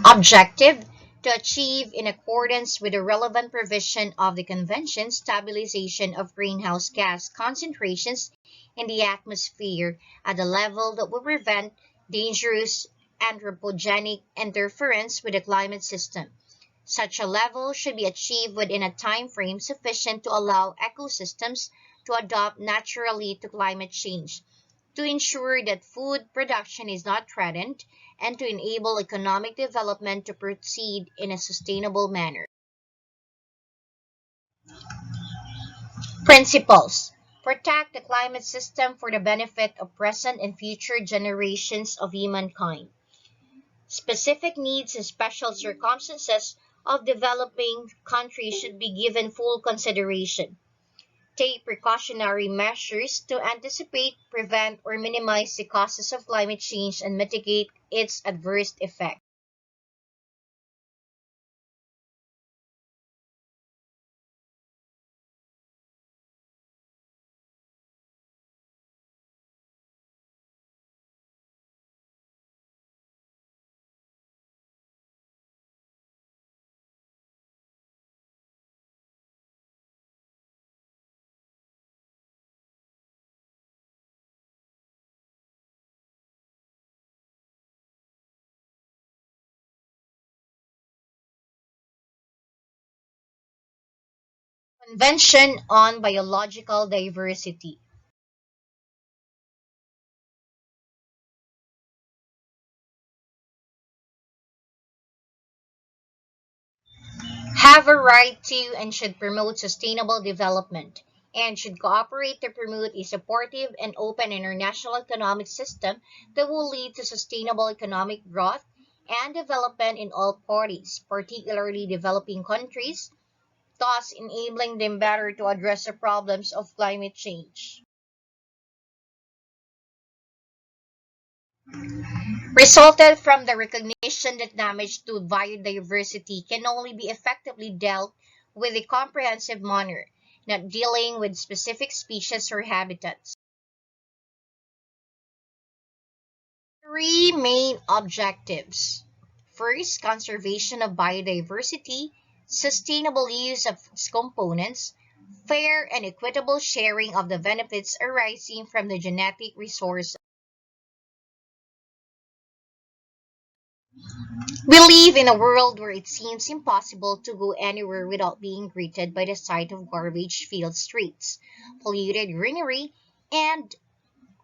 Objective: to achieve, in accordance with the relevant provision of the Convention, stabilization of greenhouse gas concentrations in the atmosphere at a level that will prevent dangerous anthropogenic interference with the climate system. Such a level should be achieved within a time frame sufficient to allow ecosystems to adapt naturally to climate change. to ensure that food production is not threatened and to enable economic development to proceed in a sustainable manner. Principles: protect the climate system for the benefit of present and future generations of humankind. Specific needs and special circumstances of developing countries should be given full consideration. Take precautionary measures to anticipate, prevent, or minimize the causes of climate change and mitigate its adverse effects. Convention on Biological Diversity. Have a right to and should promote sustainable development, and should cooperate to promote a supportive and open international economic system that will lead to sustainable economic growth and development in all parties, particularly developing countries, thus enabling them better to address the problems of climate change. Resulted from the recognition that damage to biodiversity can only be effectively dealt with a comprehensive manner, not dealing with specific species or habitats. Three main objectives. First, conservation of biodiversity, sustainable use of its components, fair and equitable sharing of the benefits arising from the genetic resources. We live in a world where it seems impossible to go anywhere without being greeted by the sight of garbage-filled streets, polluted greenery, and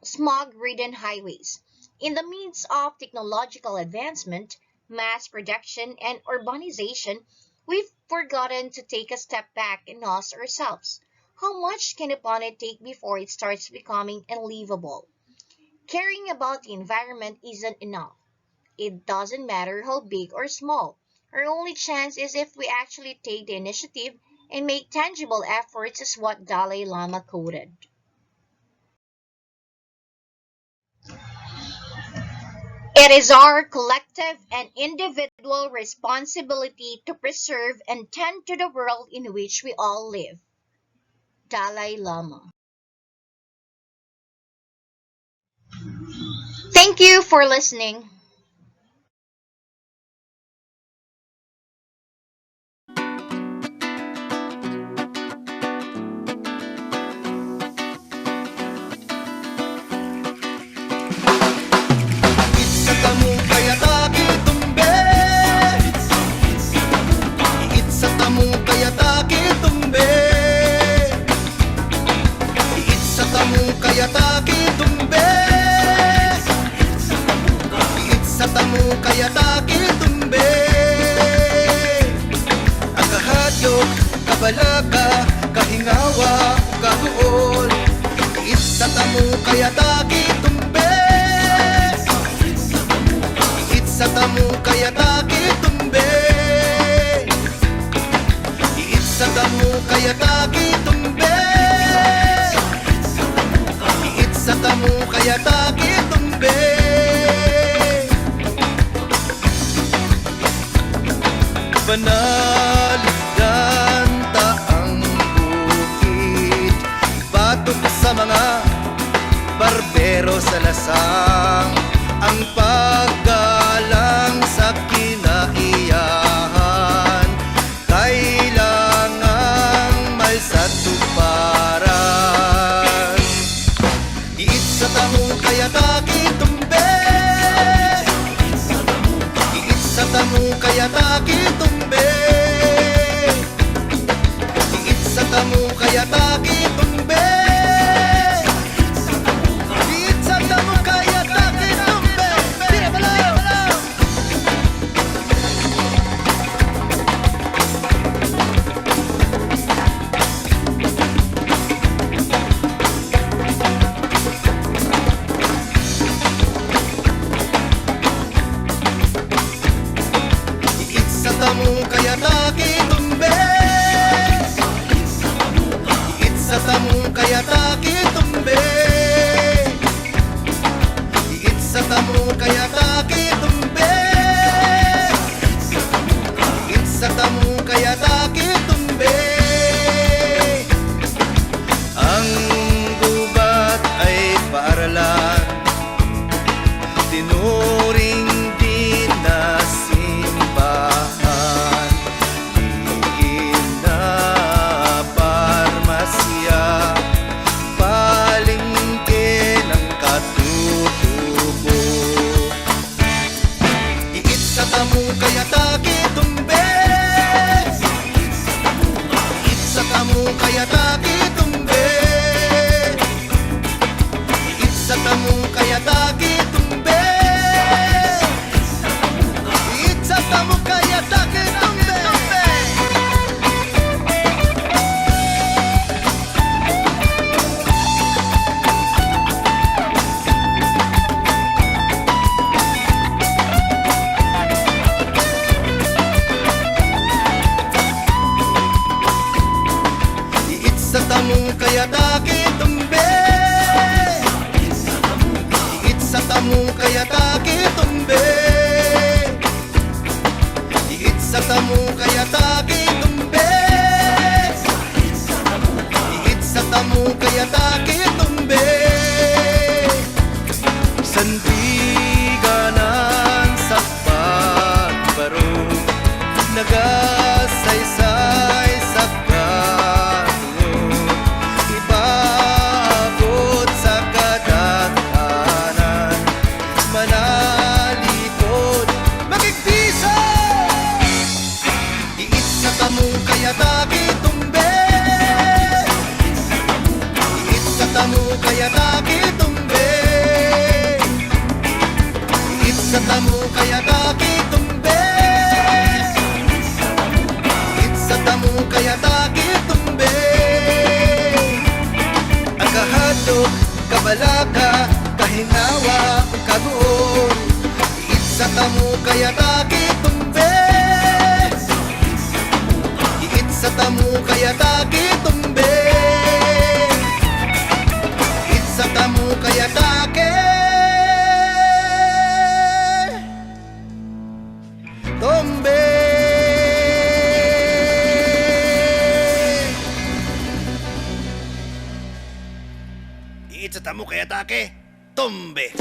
smog-ridden highways. In the midst of technological advancement, mass production, and urbanization, we've forgotten to take a step back and ask ourselves, how much can a planet take before it starts becoming unlivable? Caring about the environment isn't enough. It doesn't matter how big or small. Our only chance is if we actually take the initiative and make tangible efforts, is what Dalai Lama quoted. It is our collective and individual responsibility to preserve and tend to the world in which we all live. Dalai Lama. Thank you for listening. Sa tamu kaya taki tumbe, iit sa tamu kaya taki tumbe, iit sa tamu kaya taki tumbe, iit sa tamu kaya taki tumbe. Ang kahadlok, kabalaga, kahingawa, kahuol, iit sa tamu kaya taki tumbe. Sa tamu kaya taki tumbe, iit sa tamu kaya taki tumbe, iit sa tamu kaya taki tumbe. Banaligan ta ang bukid, batok sa mga barbero sa lasang, ang paggalang sa kinaiyahan, kailangang may satuparan. Iit sa tamu kaya taki tumbe, iit sa tamu kaya taki tumbe, iit sa tamu kaya taki tumbe, iit sa Iitsa tamu kaya taki tumbe Iitsa tamu kaya taki tumbe Iitsa tamu kaya taki tumbe Iitsa tamu kaya taki tumbe Iitsa tamu kaya taki tumbe Iitsa tamu kaya taki tumbe Iitsa tamu kaya taki tumbe Sandiganan sa pagbaro Nagasaysay sa Ibaabot sa kadaghanan Manalikod Magigpisa Iitsa tamu kaya taki tumbe Iitsa tamu kaya taki tumbe Iitsa tamu kaya taki tumbe Iitsa tamu kaya taki tumbe Ang kahadlok, kabalaka, kahinawa, kaguon Iitsa tamu kaya taki tumbe Iitsa tamu kaya taki tumbe Iitsa tamu kaya taki tumbe Iitsa tamu kaya taki tumbe